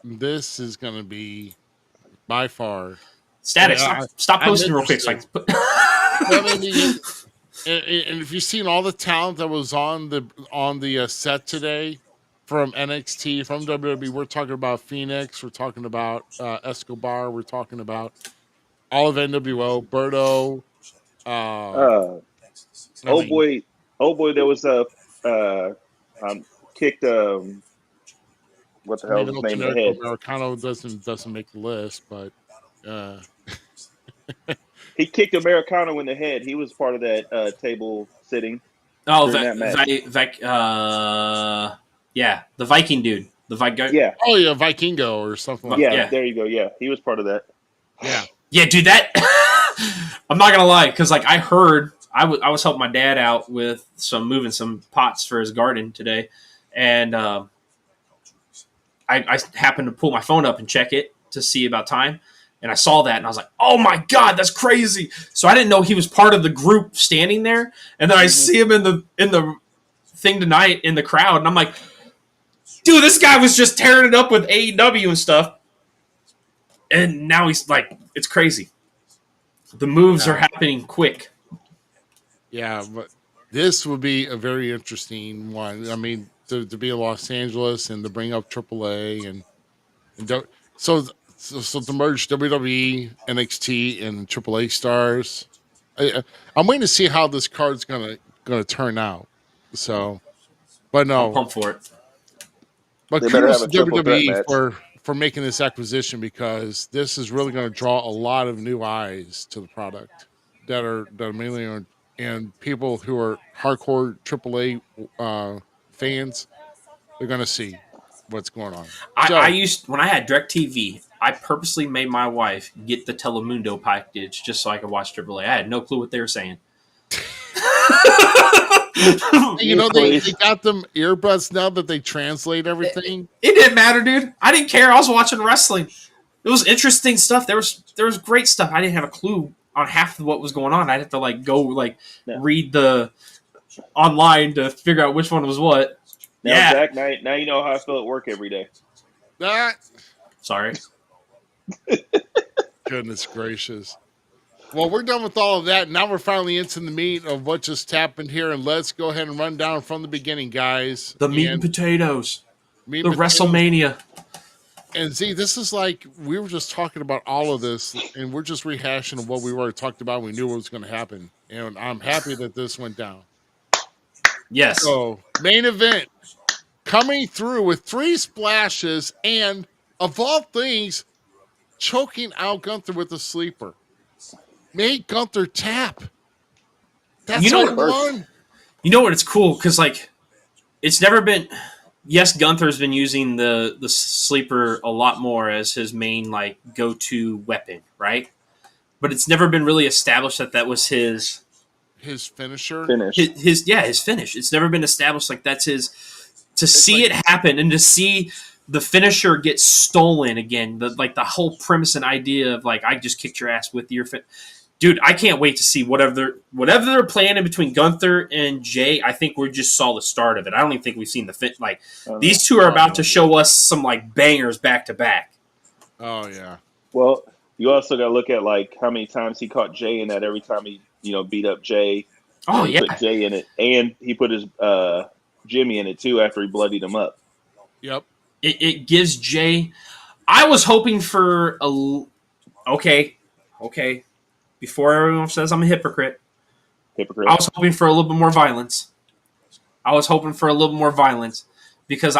This is going to be by far.
Static, stop posting real quick. And
if you've seen all the talent that was on the set today from NXT, from WWE, we're talking about Phoenix, we're talking about Escobar, we're talking about all of NWO, Berto.
Boy, there was a kicked what the
I
hell
mean,
is his
El
name in the
Generico
head?
Americano doesn't make the list, but
he kicked Americano in the head. He was part of that table sitting
Oh,
during that match.
yeah, the Viking dude, the Viking.
Yeah.
Oh yeah, Vikingo or something like
Yeah,
that.
there you go. Yeah, he was part of that.
Yeah.
Yeah, dude, that I'm not gonna lie, because like I heard I was helping my dad out with moving some pots for his garden today, and I happened to pull my phone up and check it to see about time, and I saw that and I was like, oh my god, that's crazy. So I didn't know he was part of the group standing there, and then I see him in the thing tonight in the crowd, and I'm like, dude, this guy was just tearing it up with AEW and stuff, and now he's like, it's crazy. The moves are happening quick.
Yeah, but this would be a very interesting one. I mean, to be in Los Angeles and to bring up AAA and so to merge WWE, NXT, and AAA stars. I'm waiting to see how this card's gonna turn out. So, but no,
I'm pumped for it.
But
they better
kudos
have
to
a triple threat
WWE
match.
for making this acquisition, because this is really going to draw a lot of new eyes to the product that are mainly on, and people who are hardcore AAA fans. They're going to see what's going on.
I used, when I had DirecTV, I purposely made my wife get the Telemundo package just so I could watch AAA. I had no clue what they were saying.
You know, they got them earbuds now that they translate everything.
It didn't matter, dude. I didn't care. I was watching wrestling. It was interesting stuff. There was great stuff. I didn't have a clue on half of what was going on. I'd have to read the online to figure out which one was what.
Now, Zach, now you know how I feel at work every day.
Sorry.
Goodness gracious. Well, we're done with all of that. Now we're finally into the meat of what just happened here, and let's go ahead and run down from the beginning, guys.
The meat and potatoes. WrestleMania.
And see, this is like, we were just talking about all of this, and we're just rehashing what we already talked about. We knew what was going to happen, and I'm happy that this went down.
Yes.
So, main event, coming through with 3 splashes, and of all things, choking out Gunther with a sleeper. Made Gunther tap. That's one.
You know what? It's cool because it's never been. Yes, Gunther's been using the sleeper a lot more as his main go-to weapon, right? But it's never been really established that was his
finisher.
His finish. It's never been established that's his. To see it happen and to see the finisher get stolen again, the whole premise and idea of I just kicked your ass with your dude, I can't wait to see whatever they're planning between Gunther and Jay. I think we just saw the start of it. I don't even think we've seen the fit. These two are about to show us some bangers back to back.
Oh yeah.
Well, you also got to look at how many times he caught Jay in that. Every time he beat up Jay.
Oh
he put Jay in it, and he put his Jimmy in it too after he bloodied him up.
Yep.
It gives Jay. I was hoping for okay. Before everyone says I'm a hypocrite. I was hoping for a little bit more violence. Because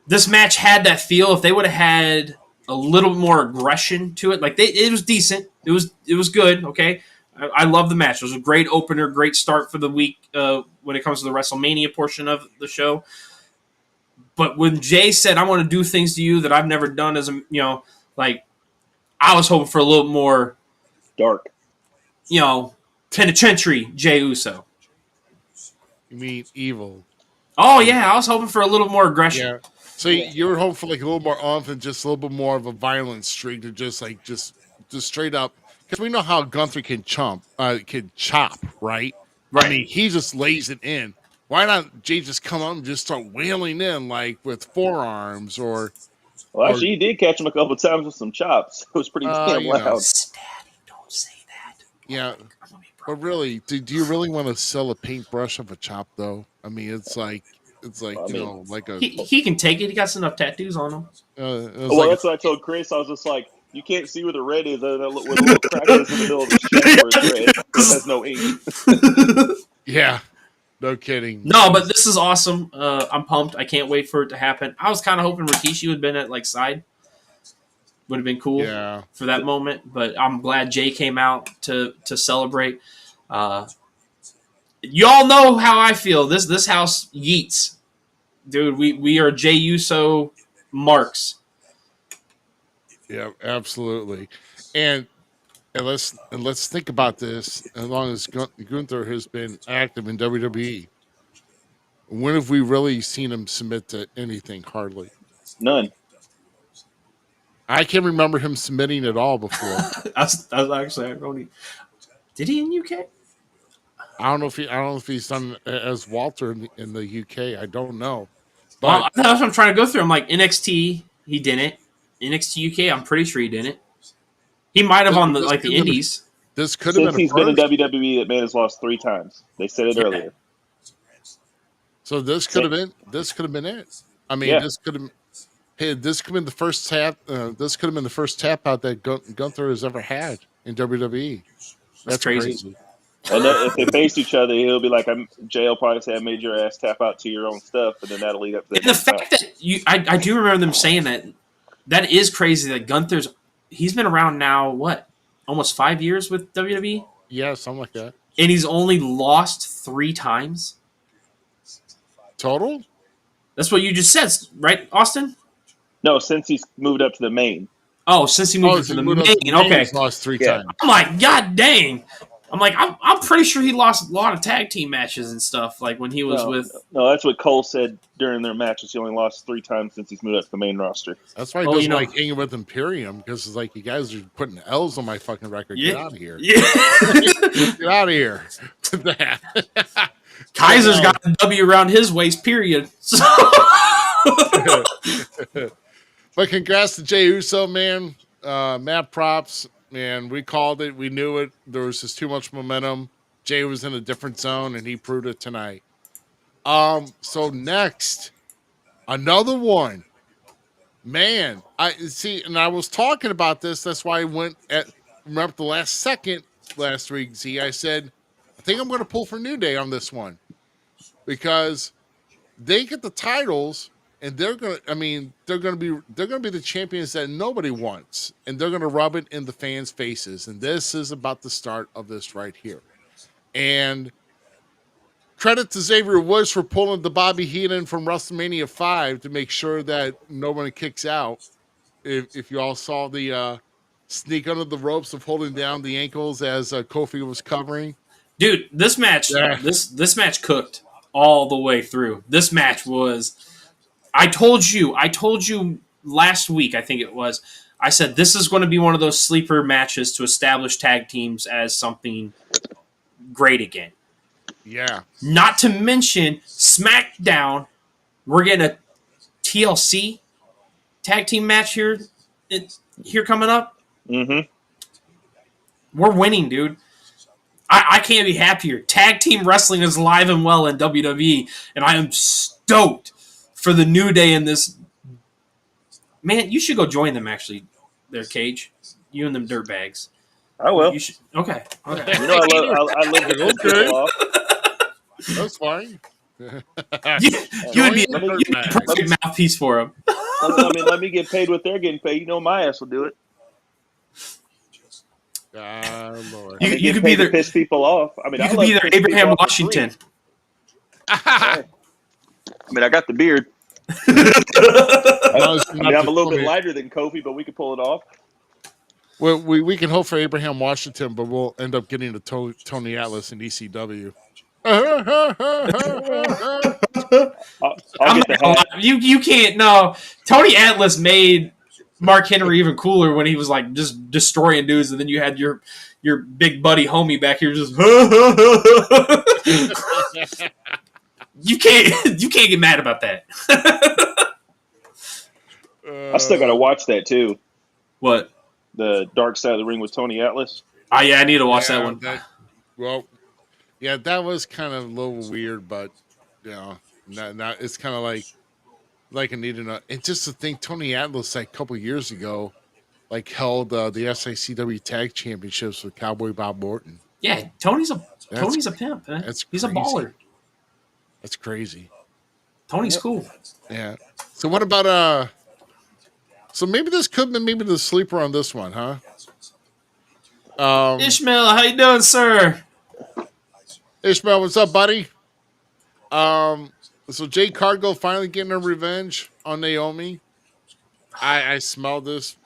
this match had that feel. If they would have had a little more aggression to it, it was decent. It was good. Okay, I love the match. It was a great opener, great start for the week when it comes to the WrestleMania portion of the show. But when Jay said, "I want to do things to you that I've never done," I was hoping for a little more
dark,
penitentiary Jey Uso.
You mean evil?
Oh yeah, I was hoping for a little more aggression.
Yeah. So you were hoping for a little more oomph and just a little bit more of a violent streak to just straight up, because we know how Gunther can chop, right? I mean, he just lays it in. Why not Jay just come up and just start wailing in with forearms or?
Well, actually, he did catch him a couple of times with some chops. It was pretty damn loud.
Daddy, don't say that.
Yeah, but really, do you really want to sell a paintbrush of a chop though? I mean, it's like
he can take it. He got enough tattoos on him.
That's what I told Chris. I was just like, you can't see where the red is. Where the little crack is in the middle of the shit where it's red. It has no ink.
Yeah. No kidding.
No, but this is awesome. I'm pumped. I can't wait for it to happen. I was kind of hoping Rikishi would have been at like side. Would have been cool for that moment, but I'm glad Jay came out to celebrate. Y'all know how I feel. This house yeets, dude. We are Jay Uso marks.
Yeah, absolutely. And let's think about this. As long as Gunther has been active in WWE, when have we really seen him submit to anything? Hardly.
None.
I can't remember him submitting at all before.
That's actually ironic. Did he in UK?
I don't know if he's done as Walter in the UK. I don't know. But
Well, that's what I'm trying to go through. I'm like NXT, he didn't. NXT UK, I'm pretty sure he didn't. He might have on the indies.
This could have been.
Since he's been in WWE, that man has lost 3 times. They said it earlier.
So this could have been it. I mean, this could have. Hey, this could have been the first tap. This could have been the first tap out that Gunther has ever had in WWE. That's crazy.
And then if they face each other, he'll be like, "Jay will probably say I made your ass tap out to your own stuff," and then that'll lead up to that.
And the fact that I do remember them saying that. That is crazy. That he's been around now. What, almost 5 years with WWE?
Yeah, something like that.
And he's only lost 3 times
total.
That's what you just said, right, Austin?
No, since he's moved up to the main.
Oh, since he moved to the main. Okay,
he's lost 3 times.
I'm like, God dang. I'm like, I'm pretty sure he lost a lot of tag team matches and stuff. Like when he was with.
No, that's what Cole said during their matches. He only lost 3 times since he's moved up to the main roster.
That's why he doesn't like hanging with Imperium, because it's like, you guys are putting L's on my fucking record.
Yeah.
Get out of here.
Yeah.
Get out of here.
Kaiser's got a W around his waist, period. So.
But congrats to Jey Uso, man. Mad props. Man, we called it. We knew it. There was just too much momentum. Jay was in a different zone, and he proved it tonight. So next, another one. Man, I see, and I was talking about this. That's why I remember the last second last week, Z. I said, I think I'm going to pull for New Day on this one, because they get the titles. And they're gonna be the champions that nobody wants, and they're gonna rub it in the fans' faces. And this is about the start of this right here. And credit to Xavier Woods for pulling the Bobby Heenan from WrestleMania 5 to make sure that no one kicks out. If you all saw the sneak under the ropes of holding down the ankles as Kofi was covering,
dude, this match, this match cooked all the way through. This match was. I told you last week, I think it was, I said this is going to be one of those sleeper matches to establish tag teams as something great again.
Yeah.
Not to mention SmackDown, we're getting a TLC tag team match here coming up.
Mm-hmm.
We're winning, dude. I can't be happier. Tag team wrestling is alive and well in WWE, and I am stoked for the New Day in this. Man, you should go join them, actually, there, Cage. You and them dirtbags.
I will.
You should, okay.
You know, I love to piss off.
That's fine.
You would be a perfect mouthpiece for them.
I mean, let me get paid what they're getting paid. You know, my ass will do it.
Lord.
You could be there.
Piss people off. I mean,
you could be there, Abraham Washington.
I mean, I got the beard. I'm a little bit lighter than Kofi, but we could pull it off.
Well, we can hope for Abraham Washington, but we'll end up getting to Tony Atlas in ECW.
You can't. No, Tony Atlas made Mark Henry even cooler when he was like just destroying dudes, and then you had your big buddy homie back here just. You can't get mad about that.
I still gotta watch that too.
What?
The Dark Side of the Ring with Tony Atlas.
Oh yeah, I need to watch that one.
That was kind of a little weird, but not it's kind of like I need to know. And just to think, Tony Atlas like a couple years ago, like held the SICW Tag Championships with Cowboy Bob Orton.
Yeah, Tony's a pimp. Man. He's a baller.
That's crazy.
Tony's cool.
Yeah. So what about so maybe this could be maybe the sleeper on this one, huh?
Ishmael, how you doing, sir?
Ishmael, what's up, buddy? So Jade Cargill finally getting her revenge on Naomi. I smell this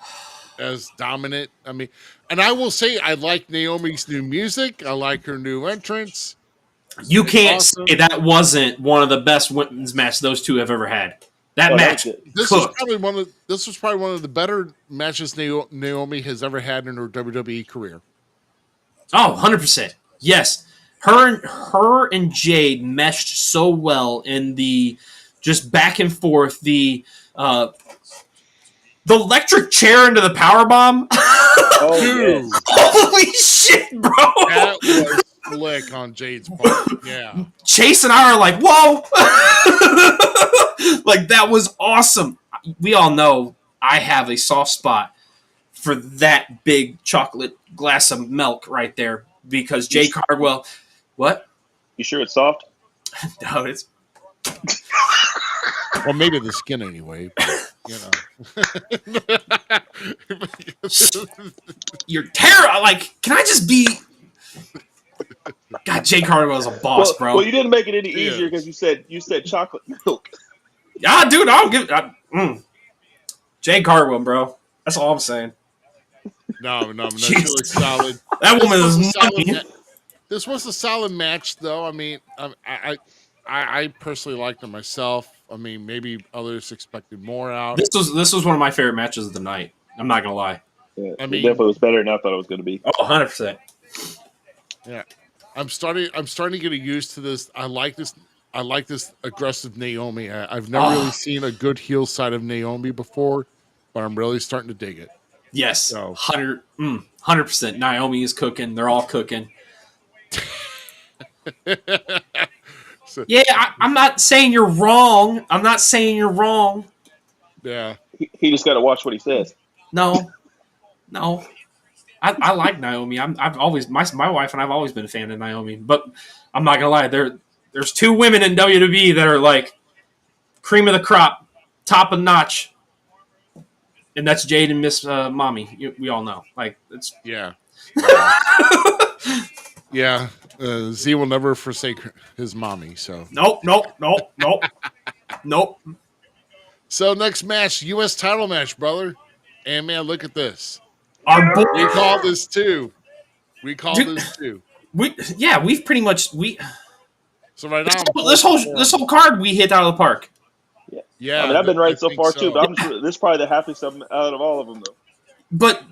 as dominant. I mean, and I will say I like Naomi's new music. I like her new entrance.
You can't say that wasn't one of the best women's matches those two have ever had. That match.
This was probably one of the better matches Naomi has ever had in her WWE career.
Oh, 100%. Yes. Her and Jade meshed so well in the just back and forth, the electric chair into the power bomb.
Oh,
dude.
Yes.
Holy shit, bro.
That was slick on Jade's part. Yeah.
Chase and I are like, whoa. Like, that was awesome. We all know I have a soft spot for that big chocolate glass of milk right there because Jade Cargill. What?
You sure it's soft?
No, it's.
Well, maybe the skin anyway. But, you know.
You're terrible. Like, can I just be? God, Jade Cargill is a boss, bro.
Well, you didn't make it any easier because you said chocolate milk.
Yeah, dude, I don't give. Jade Cargill, bro. That's all I'm saying.
No, she looks solid.
That woman is money.
This was a solid match, though. I mean, I personally liked it myself. I mean, maybe others expected more out.
This was one of my favorite matches of the night. I'm not gonna lie.
Yeah, it definitely was better than I thought it was going to be.
Oh, 100%.
Yeah, I'm starting to get used to this. I like this aggressive Naomi. I've never really seen a good heel side of Naomi before, but I'm really starting to dig it.
Yes,
So.
100%. Naomi is cooking. They're all cooking.
So,
yeah, I'm not saying you're wrong.
Yeah.
He just got to watch what he says.
No. I like Naomi. I've always my wife and I've always been a fan of Naomi. But I'm not gonna lie, there's two women in WWE that are like cream of the crop, top of notch, and that's Jade and Miss Mommy. We all know. Like it's
Yeah. Yeah. Z will never forsake his mommy. So
nope.
So next match, U.S. title match, brother. And man, look at this.
We
call this too. We've
pretty much
So right now,
this whole card we hit out of the park.
Yeah. I mean, I've been right so far too, but this is probably the happiest out of all of them, though.
But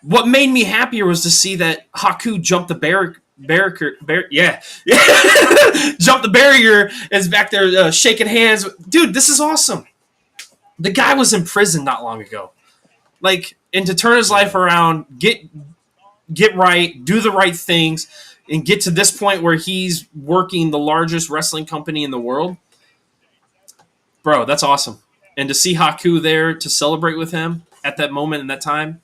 what made me happier was to see that Haku jumped the barrier. Jumped the barrier and is back there shaking hands. Dude, this is awesome. The guy was in prison not long ago. Like, and to turn his life around, get right, do the right things, and get to this point where he's working the largest wrestling company in the world. Bro, that's awesome. And to see Haku there to celebrate with him at that moment and that time,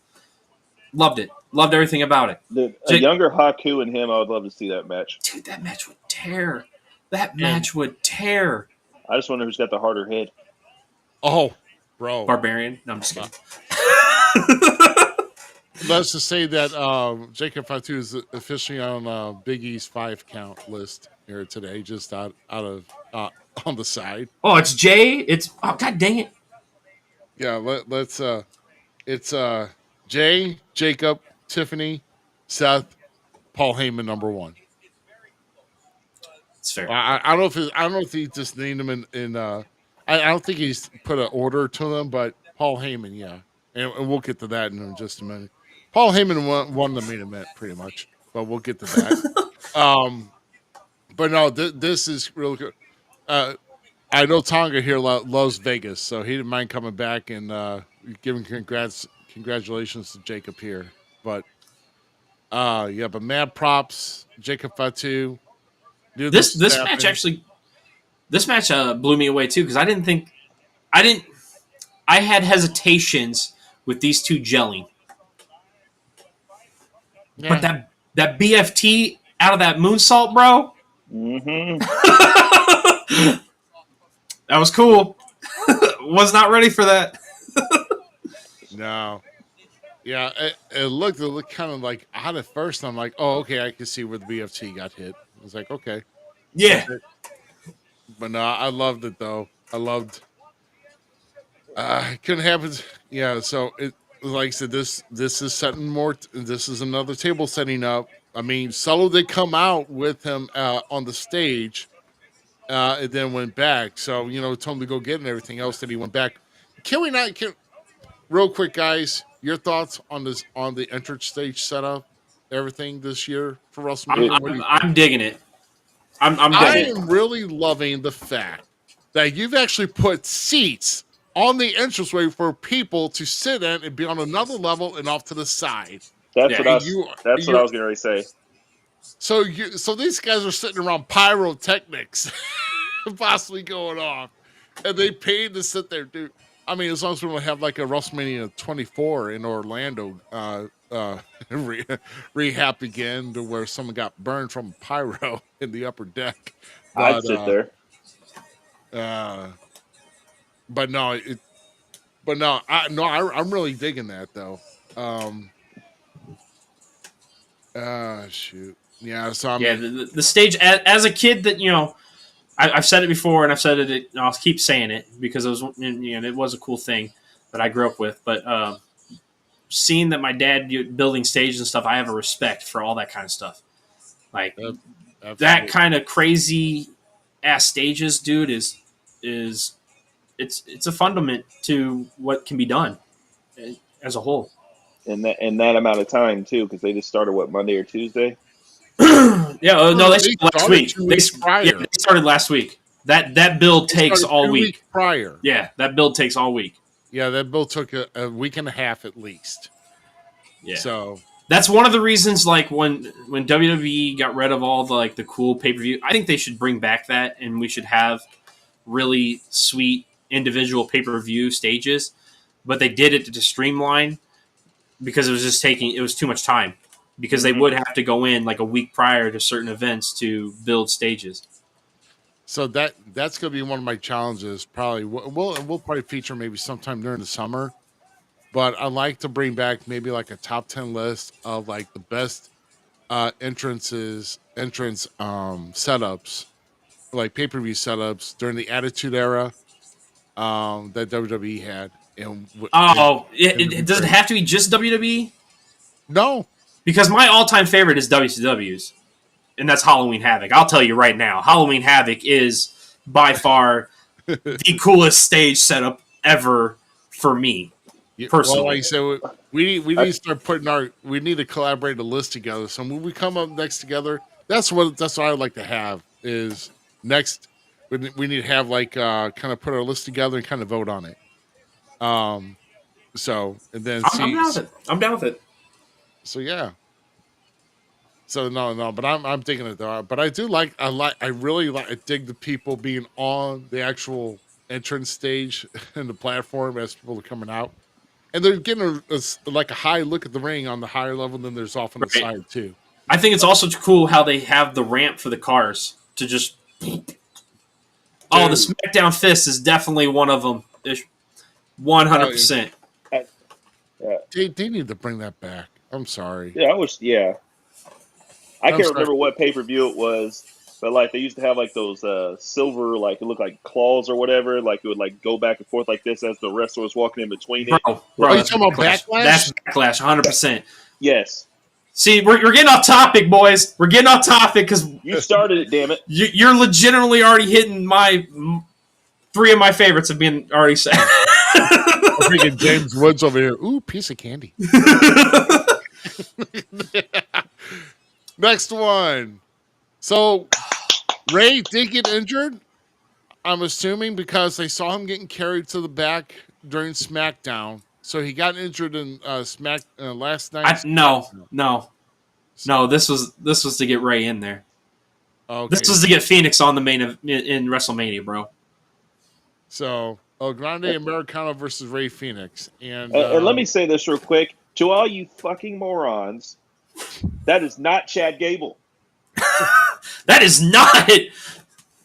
loved it. Loved everything about it.
A younger Haku and him, I would love to see that match.
Dude, that match would tear. I
just wonder who's got the harder head.
Oh, bro.
Barbarian? No, I'm just kidding.
Let's just say that Jacob Fatu is officially on Big E's 5 count list here today, just out of on the side.
Oh, it's Jay. God dang it.
Yeah, let's. It's Jay, Jacob, Tiffany, Seth, Paul Heyman, number 1.
It's fair.
I don't know if he just named them in. I don't think he's put an order to them, but Paul Heyman, yeah, and we'll get to that in just a minute. Paul Heyman won the main event pretty much, but we'll get to that. But no, this is really good. I know Tonga here loves Vegas, so he didn't mind coming back and giving congratulations to Jacob here. But but mad props, Jacob Fatu.
This match blew me away too, because I had hesitations with these two gelling. Yeah. But that BFT out of that moonsault, bro.
Mm-hmm.
That was cool. Was not ready for that.
No. Yeah, it looked kind of like odd at first. I'm like, oh, okay, I can see where the BFT got hit. I was like, okay.
Yeah.
But no, I loved it though. I loved. It couldn't happen. Yeah, so it like I said, this is setting more. This is another table setting up. I mean, Solo did come out with him on the stage, and then went back. So told him to go get it and everything else. That he went back. Can we not? Real quick, guys, your thoughts on the entrance stage setup, everything this year for WrestleMania?
I'm digging it. I'm digging it.
I'm really loving the fact that you've actually put seats on the entranceway for people to sit in and be on another level and off to the side.
That's what I was going to say.
So these guys are sitting around pyrotechnics, possibly going off, and they paid to sit there, dude. I mean, as long as we don't have like a WrestleMania 24 in Orlando rehab again, to where someone got burned from pyro in the upper deck. But,
I'd sit there.
But no, I'm really digging that though. Shoot, yeah. So I mean,
the stage as a kid that I've said it before, and I've said it. I'll keep saying it because it was a cool thing that I grew up with. But seeing that my dad building stages and stuff, I have a respect for all that kind of stuff. Like that kind of crazy ass stages, dude, is it's a fundament to what can be done as a whole.
In that amount of time too, because they just started Monday or Tuesday.
No, they started last week. They started last week. That build takes all week.
Prior.
Yeah, that build takes all week.
Yeah, that build took a week and a half at least.
Yeah.
So
that's one of the reasons, like when WWE got rid of all the cool pay-per-view, I think they should bring back that, and we should have really sweet individual pay-per-view stages. But they did it to streamline because it was too much time. Because they would have to go in like a week prior to certain events to build stages.
So that's going to be one of my challenges. Probably we'll probably feature maybe sometime during the summer. But I like to bring back maybe like a top 10 list of like the best entrance setups, like pay-per-view setups during the Attitude Era that WWE had. And
does it have to be just WWE?
No.
Because my all-time favorite is WCW's, and that's Halloween Havoc. I'll tell you right now, Halloween Havoc is by far the coolest stage setup ever for me, personally.
Well, like I said, we need to start we need to collaborate a list together. So when we come up next together, that's what I would like to have is next. We need to have kind of put our list together and kind of vote on it. So and then
I'm down with it.
So yeah. So no, but I'm digging it though. But I dig the people being on the actual entrance stage and the platform as people are coming out, and they're getting a high look at the ring on the higher level than there's off on the side too.
I think it's also cool how they have the ramp for the cars to just. Oh, the SmackDown Fist is definitely one of them. 100%.
They need to bring that back. I'm sorry.
Yeah, I can't remember what pay-per-view it was, but they used to have those silver, it looked like claws or whatever, it would go back and forth like this as the wrestler was walking in between it.
Bro,
are you talking about Backlash?
That's Backlash, 100%.
Yes.
See, we're getting off topic, boys. We're getting off topic because
you started it. Damn it!
You're legitimately already hitting my 3 of my favorites have been already said.
I'm thinking James Woods over here. Ooh, piece of candy. Next one. So Ray did get injured. I'm assuming because they saw him getting carried to the back during SmackDown. So he got injured in last night.
No. This was to get Ray in there.
Okay.
This was to get Phoenix on the main in WrestleMania, bro.
So Grande Americano versus Ray Phoenix, and
let me say this real quick to all you fucking morons: that is not Chad Gable.
That is not.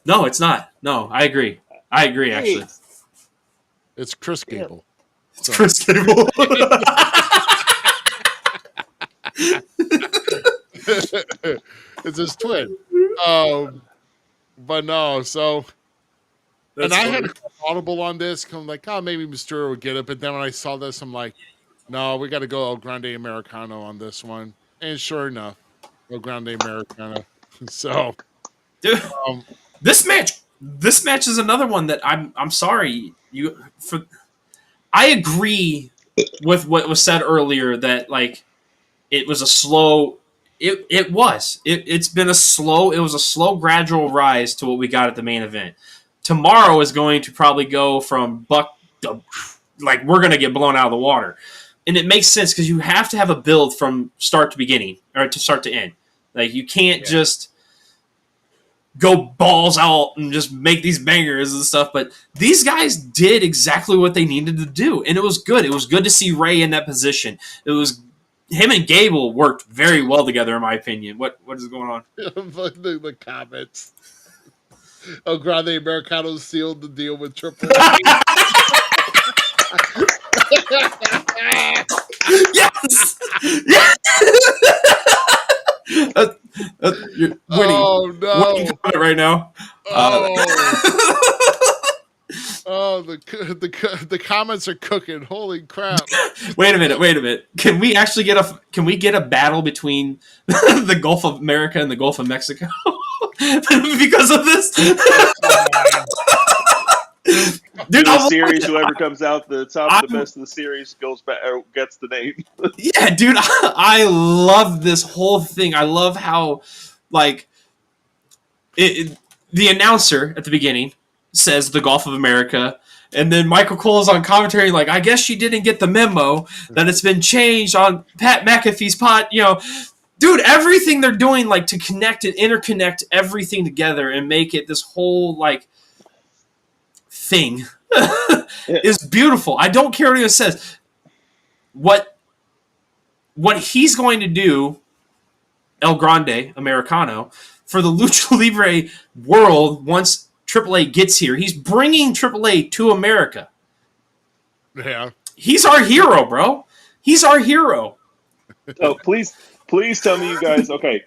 No, it's not. No, I agree. Actually.
It's Chris
Yeah.
Gable.
It's Chris Gable.
It's his twin. But no, so
That's
and I
funny.
had to call audible on this. I'm like, oh, maybe Mysterio will get it. But then when I saw this, I'm like, no, we got to go El Grande Americano on this one. And sure enough, El Grande Americano. So,
Dude,
um,
this match is another one that I'm sorry I agree with what was said earlier that like it was a slow it was a slow gradual rise to what we got at the main event. Tomorrow is going to probably go from buck to, like we're going to get blown out of the water. And it makes sense because you have to have a build from start to beginning or to start to end. Like you can't just go balls out and just make these bangers and stuff. But these guys did exactly what they needed to do, and it was good. It was good to see Ray in that position. It was him and Gable worked very well together, in my opinion. What is going on?
the comments. El Grande Americano sealed the deal with Triple H.
Yes! Yes! You're winning.
Oh no!
Winning comment right now.
Oh, the comments are cooking. Holy crap!
Wait a minute. Can we actually get a battle between the Gulf of America and the Gulf of Mexico because of this?
Dude, the series, whoever comes out the top, the best of the series goes back or gets the name.
Yeah, dude, I love this whole thing. I love how, like, the announcer at the beginning says the Gulf of America, and then Michael Cole is on commentary like, I guess she didn't get the memo that it's been changed on Pat McAfee's pot. You know, dude, everything they're doing, like, to connect and interconnect everything together and make it this whole, like, thing is beautiful. I don't care what it says. What he's going to do, El Grande Americano, for the Lucha Libre world once AAA gets here. He's bringing AAA to America.
Yeah.
He's our hero, bro. He's our hero.
Oh, please tell me you guys, okay,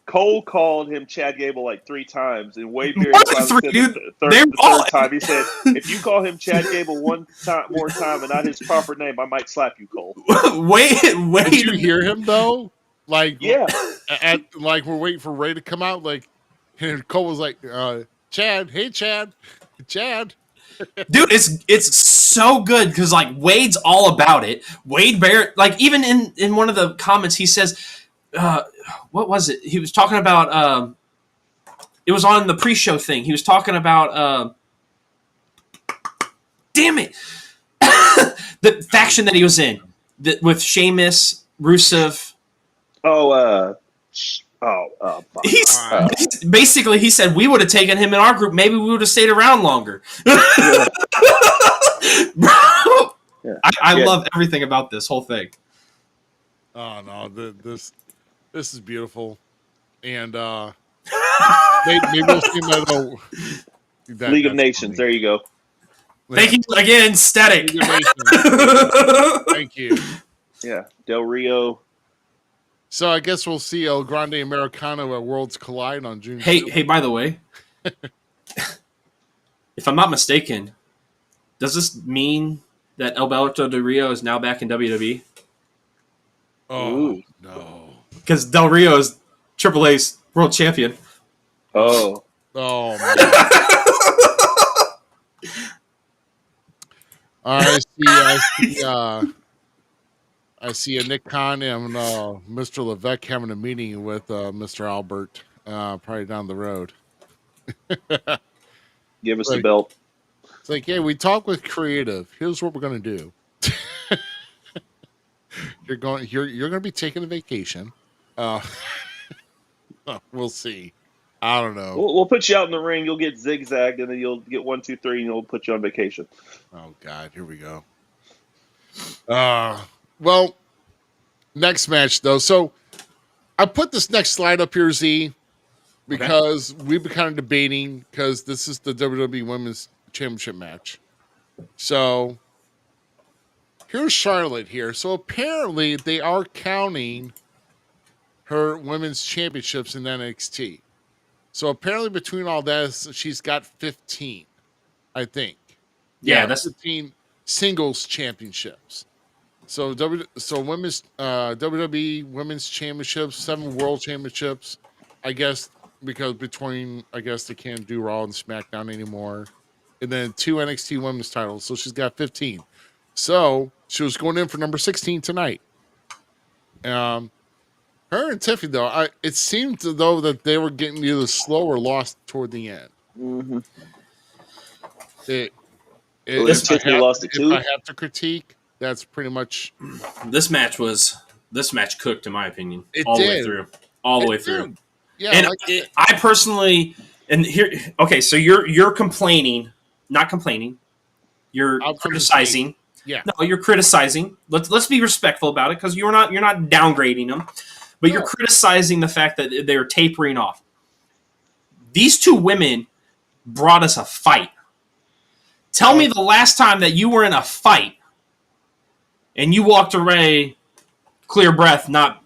Cole called him Chad Gable like 3 times, and Wade Barrett said the third time. He said, if you call him Chad Gable one more time and not his proper name, I might slap you, Cole.
Wait.
Did you hear him, though? Like,
yeah.
Like, we're waiting for Ray to come out. Like, and Cole was like, Chad, hey, Chad.
Dude, it's so good because, like, Wade's all about it. Wade Barrett, like, even in one of the comments, he says, what was it? He was talking about, it was on the pre-show thing. He was talking about, damn it, the faction that he was in with Sheamus, Rusev. Basically, he said we would have taken him in our group. Maybe we would have stayed around longer. Bro, I love everything about this whole thing.
Oh no, this is beautiful, and maybe we'll see that
League of Nations. Funny. There you go.
Thank you again, Static.
Thank you.
Yeah, Del Rio.
So I guess we'll see El Grande Americano at Worlds Collide on June.
Hey, by the way, if I'm not mistaken, does this mean that Alberto Del Rio is now back in WWE?
Oh, ooh, no.
Because Del Rio is Triple A's world champion.
Oh,
man. I see a Nick Khan and Mr. Levesque having a meeting with Mr. Albert probably down the road.
Give us the belt.
It's like, hey, we talk with creative. Here's what we're gonna do. You're going to be taking a vacation. We'll see. I don't know.
We'll put you out in the ring. You'll get zigzagged, and then you'll get 1, 2, 3, and we'll put you on vacation.
Oh God, here we go. Well, next match though. So I put this next slide up here, Z, because we've been kind of debating because this is the WWE Women's Championship match. So here's Charlotte here. So apparently they are counting her women's championships in NXT. So apparently between all that, she's got 15, I think.
Yeah, that's
15 singles championships. So women's WWE Women's Championships, 7 World Championships. I guess because they can't do Raw and SmackDown anymore, and then 2 NXT Women's titles. So she's got 15. So she was going in for number 16 tonight. Her and Tiffany though, it seemed though that they were getting either slow or lost toward the end.
Mm-hmm.
Tiffany lost the tooth. If I have to critique, that's pretty much
this match cooked in my opinion.
It
all
did.
the way through. All the way through.
Yeah.
And I personally so you're complaining, not complaining. You're criticizing.
Yeah.
No, you're criticizing. Let's be respectful about it because you're not downgrading them, but you're criticizing the fact that they're tapering off. These 2 women brought us a fight. Tell me the last time that you were in a fight and you walked away clear breath, not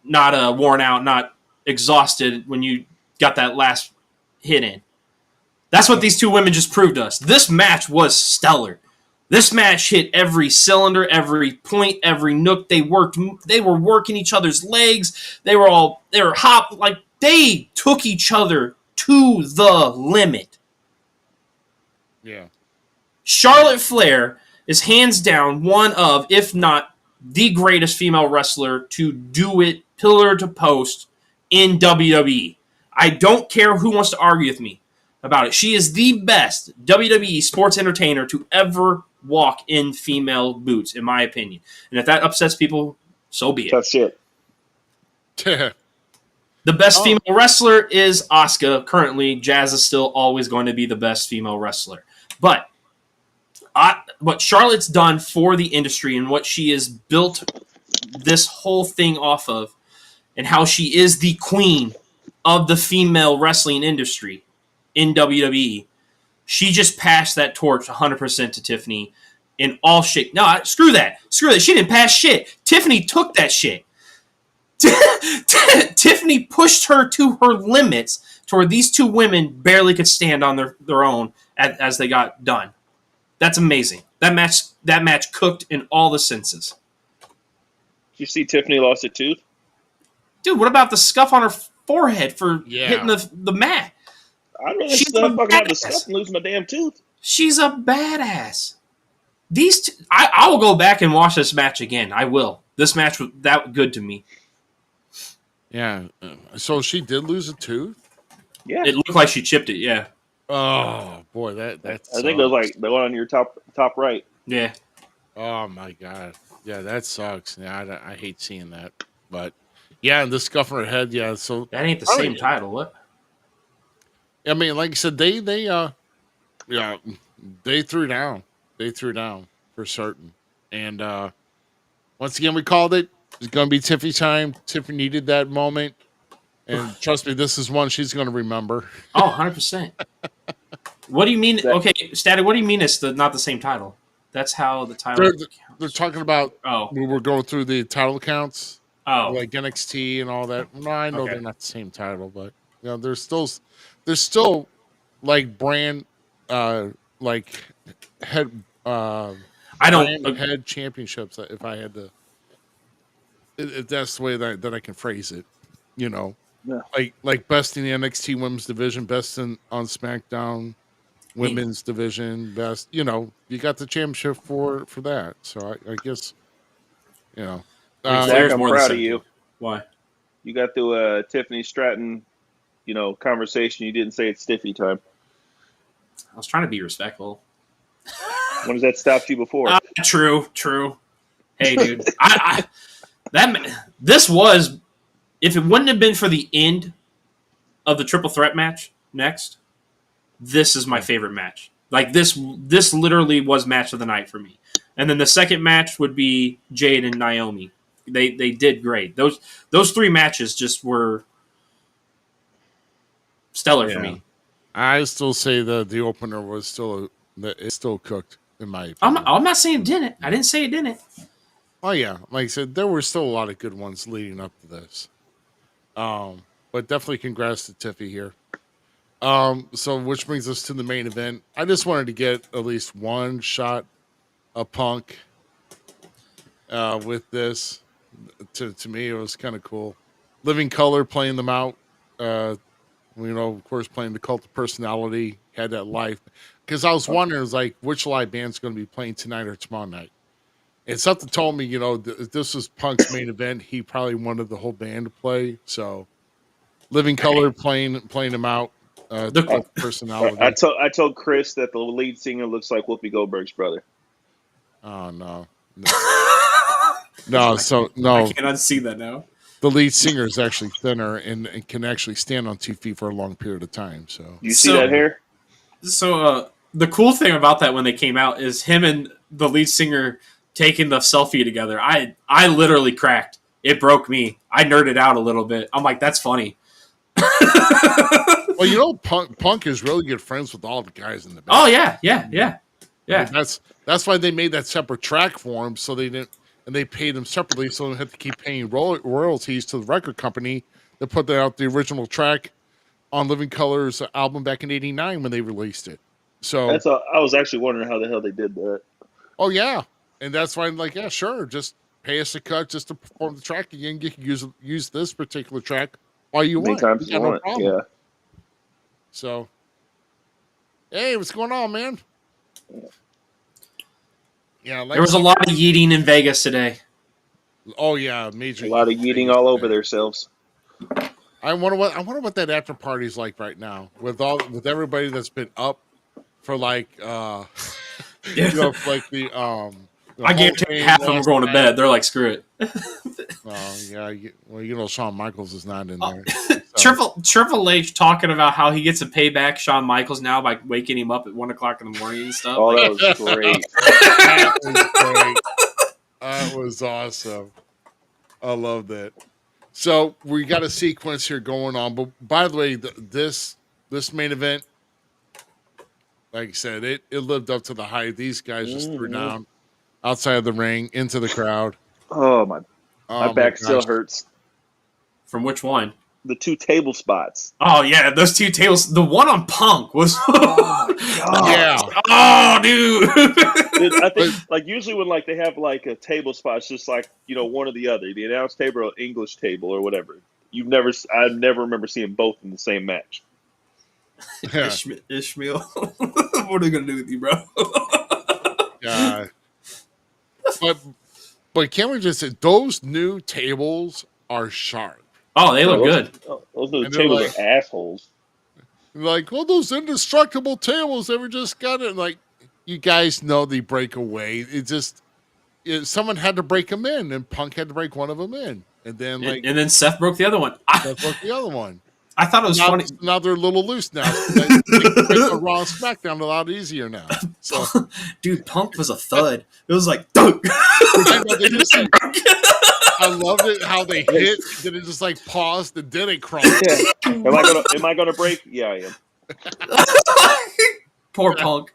worn out, not exhausted when you got that last hit in. That's what these 2 women just proved to us. This match was stellar. This match hit every cylinder, every point, every nook. They were working each other's legs. They were hot, like they took each other to the limit.
Yeah.
Charlotte Flair is hands down one of, if not the greatest female wrestler to do it pillar to post in WWE. I don't care who wants to argue with me about it. She is the best WWE sports entertainer to ever walk in female boots, in my opinion. And if that upsets people, so be it.
That's it.
The best female wrestler is Asuka currently. Jazz is still always going to be the best female wrestler. But what Charlotte's done for the industry and what she has built this whole thing off of and how she is the queen of the female wrestling industry in WWE, she just passed that torch 100% to Tiffany in all shit. No, screw that. She didn't pass shit. Tiffany took that shit. Tiffany pushed her to her limits to where these 2 women barely could stand on their own as they got done. That's amazing. That match cooked in all the senses.
Did you see Tiffany lost a tooth?
Dude, what about the scuff on her forehead for hitting the mat?
I'd rather fucking have the scuff and lose my damn tooth.
She's a badass. I will go back and watch this match again. I will. This match was that good to me.
Yeah. So she did lose a tooth?
Yeah.
It looked like she chipped it, yeah.
Oh, boy, that's
I think it was like the one on your top right.
Yeah.
Oh, my God. Yeah, that sucks. Yeah, I hate seeing that. But, yeah, and the scuff on her head, yeah. So
that ain't the same title, what?
I mean, like you said, they threw down. They threw down for certain. And once again, we called it. It's going to be Tiffany time. Tiffany needed that moment. And trust me, this is one she's going to remember.
Oh, 100%. What do you mean? Okay, Static, what do you mean it's not the same title? That's how the title
they're talking about when we're going through the title counts.
Oh.
Like NXT and all that. No, I know they're not the same title, but there's still like brand like head head championships if I had to, if that's the way that I can phrase it, Yeah. Like best in the NXT women's division, best on SmackDown women's division, best, you got the championship for that. So I guess,
Zach, I'm proud of you.
Why?
You got through Tiffany Stratton, conversation. You didn't say it's Stiffy time.
I was trying to be respectful.
When has that stopped you before?
True. Hey, dude, this was, if it wouldn't have been for the end of the triple threat match next, this is my favorite match. Like this literally was match of the night for me. And then the second match would be Jade and Naomi. They did great. Those 3 matches just were stellar for me.
I still say the opener was it's still cooked in my opinion.
I'm not saying it didn't. I didn't say it didn't.
Oh yeah, like I said, there were still a lot of good ones leading up to this. But definitely congrats to Tiffy here. So which brings us to the main event. I just wanted to get at least one shot of Punk with this. To me, it was kind of cool. Living Color playing them out. Of course, playing the Cult of Personality had that life. Because I was wondering, like, which live band's going to be playing tonight or tomorrow night. And something told me, this was Punk's main event. He probably wanted the whole band to play. So, Living Color playing him out. The Cult of Personality.
I told Chris that the lead singer looks like Whoopi Goldberg's brother.
Oh no. No,
I can't unsee that now.
The lead singer is actually thinner and can actually stand on 2 feet for a long period of time. So
you see that hair?
So the cool thing about that when they came out is him and the lead singer taking the selfie together. I literally cracked. It broke me. I nerded out a little bit. I'm like, that's funny.
Well, Punk is really good friends with all the guys in the band.
Oh yeah.
And that's why they made that separate track for him, so they didn't, and they paid him separately, so they had to keep paying royalties to the record company that put out the original track on Living Color's album back in '89 when they released it. So
I was actually wondering how the hell they did that.
Oh yeah, and that's why I'm like, yeah, sure, just pay us a cut just to perform the track again. You can use this particular track while you want.
Times you want. Yeah.
So, hey, what's going on, man? Yeah,
there was a lot of yeeting in Vegas today.
Oh yeah, major.
A lot of yeeting all over themselves.
I wonder what that after party is like right now with everybody that's been up for like
like
the
I guarantee half of them are going to bed. They're like, screw it.
Oh yeah, Shawn Michaels is not in there. So.
Triple H talking about how he gets to pay back Shawn Michaels now by waking him up at 1:00 in the morning and stuff.
Oh, that was great.
That was great. That was awesome. I love that. So we got a sequence here going on. But by the way, this main event, like I said, it lived up to the hype. These guys just threw down outside of the ring into the crowd.
Oh my back still hurts.
From which one?
The 2 table spots.
Oh yeah, those 2 tables. The one on Punk was.
Yeah.
Oh, dude.
Dude, I think like usually when like they have like a table spot, it's just like one or the other, the announce table or English table or whatever. I never remember seeing both in the same match.
Yeah. Ishmael, what are they gonna do with you, bro?
Yeah. But can we just say those new tables are sharp?
Oh, they look good.
Those new tables are assholes.
Like, well, those indestructible tables, they were just got it. Like, you guys know they break away. Someone had to break them in, and Punk had to break one of them in, and then
and then Seth broke the other one.
Seth broke the other one.
I thought it was funny.
Now they're a little loose now. They can break a Raw SmackDown a lot easier now. So,
dude, Punk was a thud. It was like, dunk.
I loved it how they hit, then it just like paused and then it crawled.
Yeah. Am I gonna break? Yeah, I am.
Poor Punk.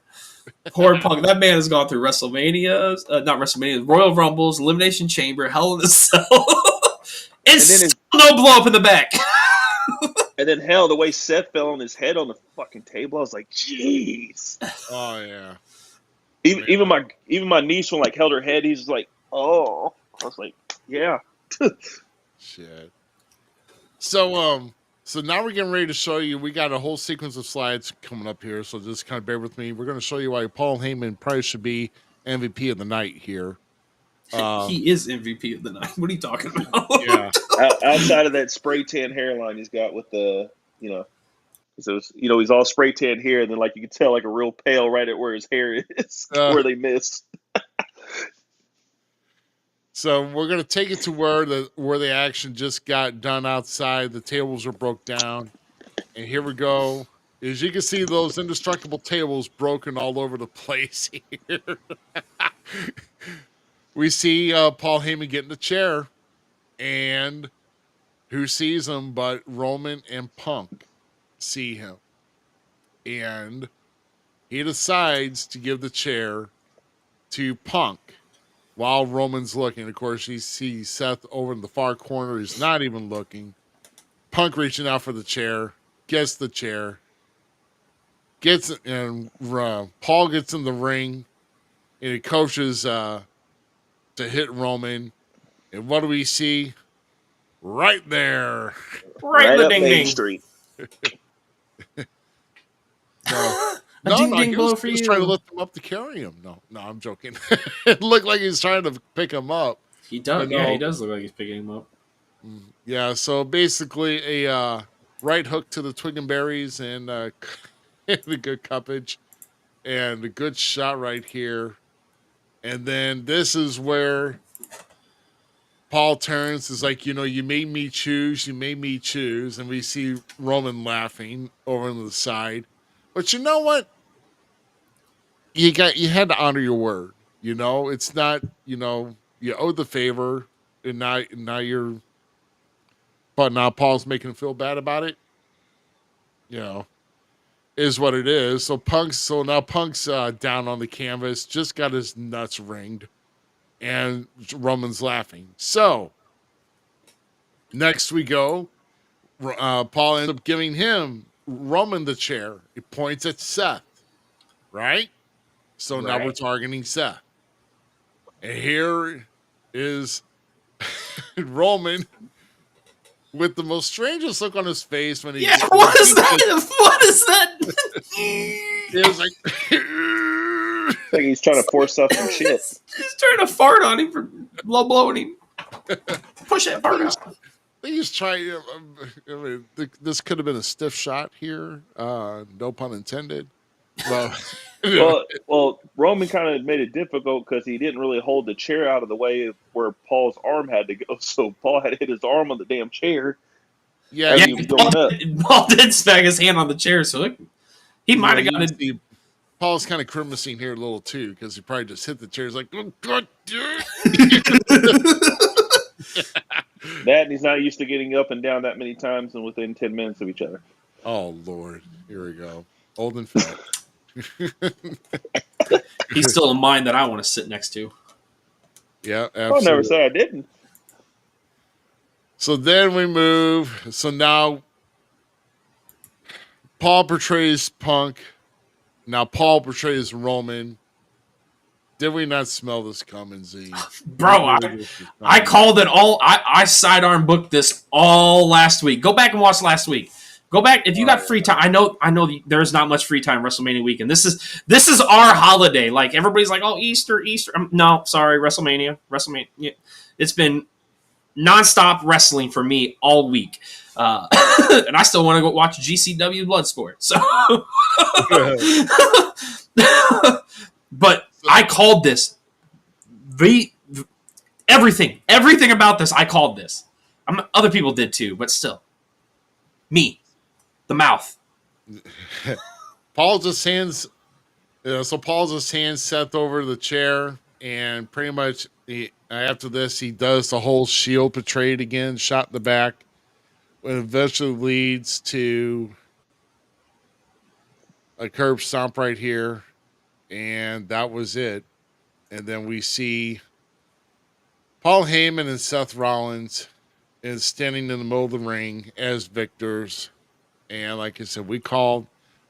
Poor Punk. That man has gone through WrestleManias, not WrestleManias, Royal Rumbles, Elimination Chamber, Hell in a Cell, and then no blow up in the back.
And then hell, the way Seth fell on his head on the fucking table, I was like, jeez.
Oh yeah.
Even my niece when like held her head, he's like, oh. I was like, yeah.
Shit. So now we're getting ready to show you. We got a whole sequence of slides coming up here, so just kind of bear with me. We're going to show you why Paul Heyman probably should be MVP of the night here.
He is MVP of the night. What are you talking about?
Yeah.
Outside of that spray tan hairline he's got with the, so he's all spray tan here, and then like you can tell like a real pale right at where his hair is, where they missed.
So we're gonna take it to where the action just got done outside. The tables are broke down, and here we go. As you can see, those indestructible tables broken all over the place here. We see Paul Heyman get in the chair, and who sees him but Roman and Punk. see him. And he decides to give the chair to Punk while Roman's looking. Of course, he sees Seth over in the far corner. He's not even looking. Punk reaching out for the chair, gets the chair, Paul gets in the ring, and he coaches to hit Roman. And what do we see? Right there.
Right in the
up
ding
Main
ding.
Street.
No,
ding
no,
ding
he
blow
was,
for
he was
you.
trying to lift him up to carry him. No, I'm joking. It looked like he was trying to pick him up.
He does.
No.
Yeah, he does look like he's picking him up.
Yeah, so basically a right hook to the twig and berries and the good cuppage and a good shot right here. And then this is where Paul turns, is like, you made me choose. And we see Roman laughing over on the side. But you know what? You had to honor your word. It's not, you owed the favor and now you're, but now Paul's making him feel bad about it. Is what it is. So now Punk's down on the canvas, just got his nuts ringed, and Roman's laughing. So next we go. Paul ends up giving Roman the chair. He points at Seth, right? So now we're targeting Seth. And here is Roman with the most strangest look on his face when he...
Yeah, what is that? What is that?
It was
like he's trying to force up some shit.
He's trying to fart on him for blowing him. Push that fart out.
I think he's trying... this could have been a stiff shot here. No pun intended.
Well, Roman kind of made it difficult because he didn't really hold the chair out of the way where Paul's arm had to go. So Paul had to hit his arm on the damn chair.
Yeah,
he was going up.
Paul did smack his hand on the chair, so he might have got it.
Paul's kind of grimacing here a little too because he probably just hit the chair. He's like, oh, God,
that and he's not used to getting up and down that many times and within 10 minutes of each other.
Oh, Lord. Here we go. Old and fat.
He's still a mind that I want to sit next to.
Yeah, absolutely.
I never said I didn't.
So then we move. So now Paul portrays Punk. Now Paul portrays Roman. Did we not smell this coming, Z?
Bro, I called it all. I sidearm booked this all last week. Go back and watch last week. Go back if you got free time. I know there's not much free time WrestleMania weekend. This is our holiday. Like everybody's like, oh, Easter. No, sorry, WrestleMania. It's been nonstop wrestling for me all week, and I still want to go watch GCW Bloodsport. So, but I called this. Everything about this, I called this. Other people did too, but still, me. The mouth.
Paul just hands Seth over the chair, and pretty much after this, he does the whole Shield portrayed again, shot in the back, when eventually leads to a curb stomp right here, and that was it. And then we see Paul Heyman and Seth Rollins is standing in the middle of the ring as victors. And like I said,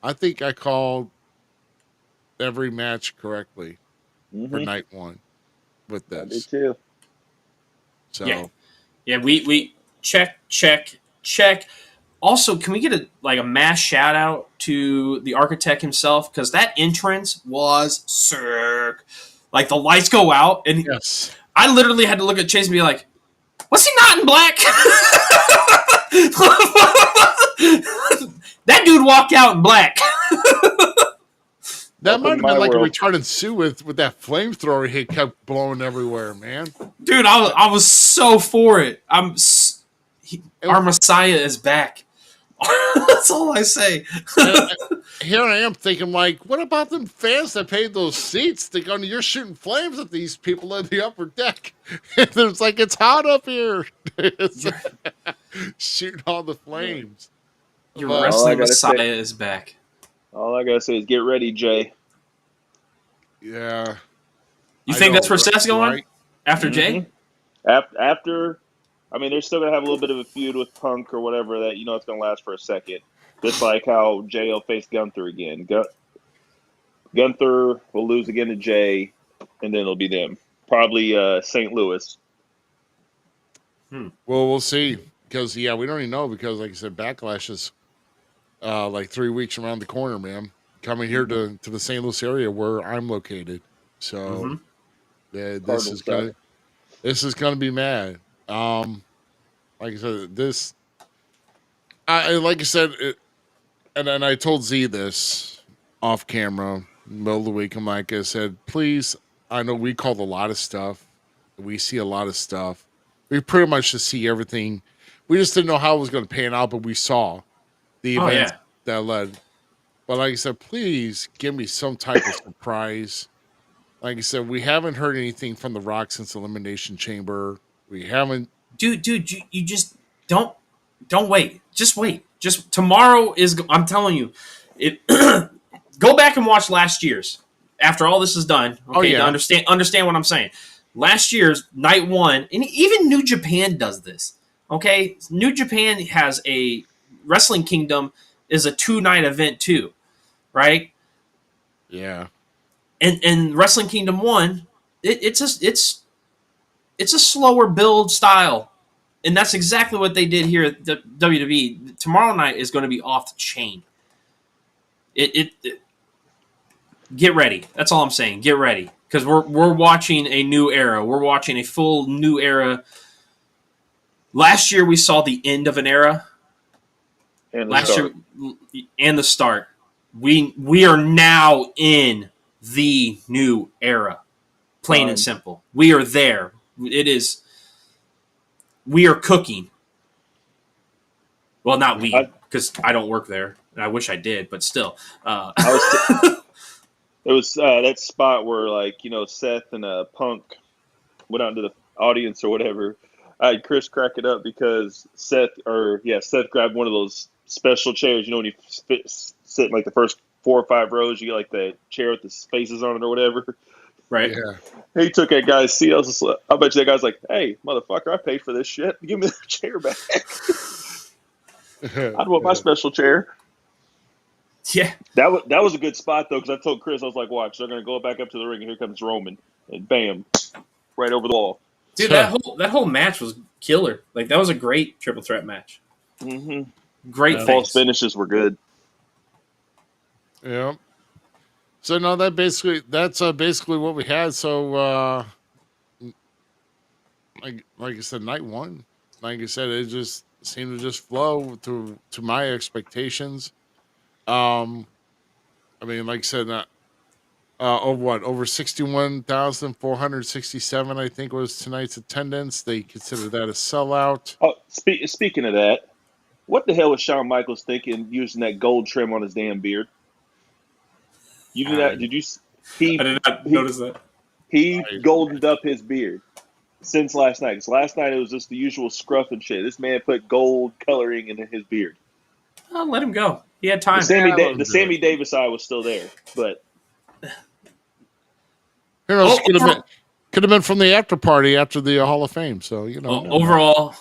I think I called every match correctly for night one with this.
I did too.
So
yeah, we check. Also, can we get a mass shout out to the architect himself? Because that entrance was sick. Like the lights go out, and
yes.
I literally had to look at Chase and be like, "Was he not in black?" That dude walked out in black.
That might have been like a retarded Sue with that flamethrower he kept blowing everywhere, man.
Dude, I was so for it. Our Messiah is back. That's all I say.
Here I am thinking, like, what about them fans that paid those seats? You're shooting flames at these people in the upper deck. And it's like, it's hot up here. Shooting all the flames.
Your
But
wrestling messiah is back.
All I gotta say is get ready, Jay.
Yeah.
You think that's where Seth's going?
Right?
After Jay?
After, I mean, they're still gonna have a little bit of a feud with Punk or whatever that it's gonna last for a second. Just like how Jay will face Gunther again. Gunther will lose again to Jay, and then it'll be them. Probably St. Louis.
Well, we'll see. Because we don't even know, because like I said, Backlash is like 3 weeks around the corner, man. Coming here to the St. Louis area where I'm located. So this is gonna be mad. Like I said, like I said, and then I told Z this off camera, middle of the week. I'm like, I said, please, I know we called a lot of stuff. We see a lot of stuff. We pretty much just see everything. We just didn't know how it was going to pan out, but we saw the events that led. But like I said, please give me some type of surprise. Like I said, we haven't heard anything from The Rock since Elimination Chamber. We haven't.
Dude, you just don't wait. Just wait. Just tomorrow is. I'm telling you, it. Go back and watch last year's. After all this is done, okay, to understand what I'm saying. Last year's night one, and even New Japan does this. Okay, New Japan has a Wrestling Kingdom is a 2-night event too, right?
Yeah.
And Wrestling Kingdom 1, it's a slower build style, and that's exactly what they did here at the WWE. Tomorrow night is going to be off the chain. It get ready. That's all I'm saying. Get ready, because we're watching a new era. We're watching a full new era. Last year we saw the end of an era.
And
the start. We are now in the new era. Plain and simple. We are there. We are cooking. Well, not we, because I don't work there. And I wish I did, but still.
It was that spot where, Seth and Punk went out into the audience or whatever. I had Chris crack it up because Seth grabbed one of those special chairs. When you sit in, the first 4 or 5 rows, you get, the chair with the spaces on it or whatever.
Right.
Yeah. He took that guy's seat. I bet you that guy's like, hey, motherfucker, I paid for this shit. Give me the chair back. I'd want my special chair.
Yeah.
That was a good spot, though, because I told Chris, I was like, watch, they're going to go back up to the ring, and here comes Roman. And bam, right over the wall.
Dude, that whole match was killer. That was a great triple threat match.
Mm-hmm.
Great
false finishes were good.
Yeah. So no, that's basically what we had. So like I said, night one, like I said, it just seemed to just flow to my expectations. I mean, like I said, over 61,467, I think, was tonight's attendance. They consider that a sellout.
Oh, speaking of that, what the hell was Shawn Michaels thinking using that gold trim on his damn beard? You did that? Did you?
I did not notice that.
He goldened up his beard since last night. Because last night it was just the usual scruff and shit. This man put gold coloring in his beard.
Oh, let him go. He had time.
The Sammy Davis eye was still there, but
who knows? Could have been from the after party after the Hall of Fame. So
overall,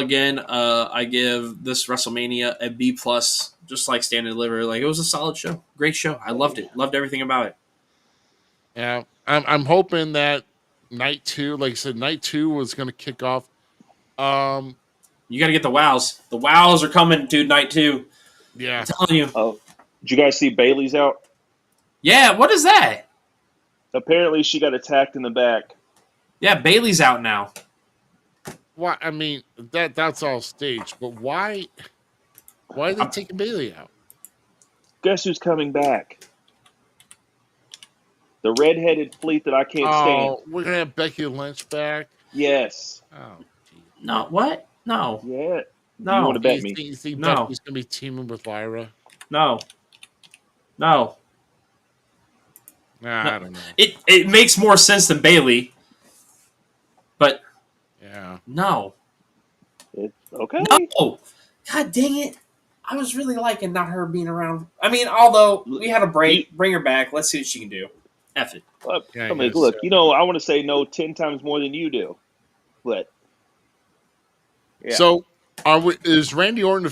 again, I give this WrestleMania a B+, just like Stand and Deliver. It was a solid show, great show. I loved it. Loved everything about it.
Yeah, I'm hoping that night 2, like I said, night 2 was going to kick off.
You got to get the wows. The wows are coming, dude. Night 2.
Yeah,
I'm telling you.
Oh, did you guys see Bailey's out?
Yeah. What is that?
Apparently, she got attacked in the back.
Yeah, Bailey's out now.
Why? I mean, that's all staged, but why? Why are they taking Bailey out?
Guess who's coming back? The redheaded fleet that I can't stand.
We're gonna have Becky Lynch back.
Yes.
Oh, geez.
No. What? No.
Yeah.
No.
You want to bet me?
You think
No.
Becky's gonna be teaming with Lyra?
No. No.
Nah,
No.
I don't know.
It makes more sense than Bailey, but
Yeah.
no.
Okay.
No. God dang it. I was really liking not her being around. I mean, although we had a break, bring her back. Let's see what she can do. F it.
I mean, look, I want to say no 10 times more than you do, but yeah.
So, is Randy Orton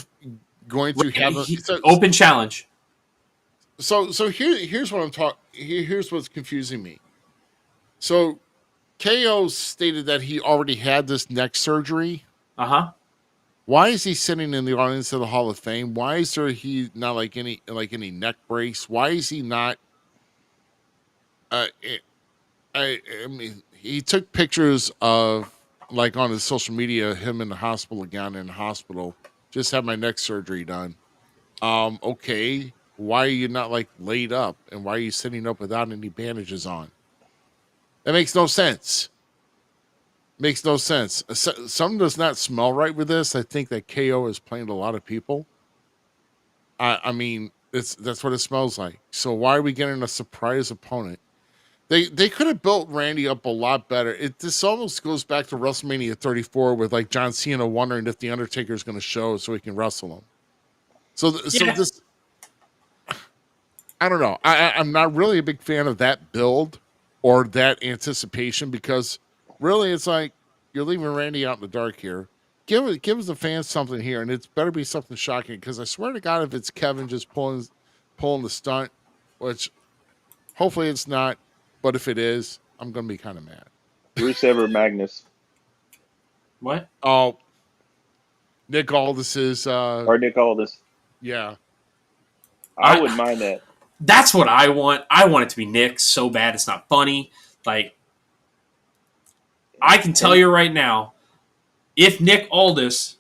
going to have
open challenge?
So here's what I'm talking. Here's what's confusing me. So, KO stated that he already had this neck surgery. Why is he sitting in the audience of the Hall of Fame? Why is he not like any neck brace? Why is he not? I mean, he took pictures of like on his social media, him in the hospital again in the hospital. Just had my neck surgery done. Okay, why are you not like laid up, and why are you sitting up without any bandages on? That makes no sense. Makes no sense. Something does not smell right with this. I think that KO is playing a lot of people. I mean, that's what it smells like. So why are we getting a surprise opponent? They could have built Randy up a lot better. This almost goes back to WrestleMania 34 with like John Cena wondering if the Undertaker is going to show so he can wrestle him. So this, I don't know. I'm not really a big fan of that build or that anticipation, because really, it's like you're leaving Randy out in the dark here. Give us the fans something here, and it's better be something shocking. Because I swear to God, if it's Kevin just pulling the stunt, which hopefully it's not, but if it is, I'm gonna be kind of mad.
Rusev Magnus.
What?
Oh, Nick Aldis is.
Or Nick Aldis.
Yeah.
I wouldn't mind that.
That's what I want. I want it to be Nick so bad it's not funny. Like, I can tell you right now, if Nick Aldis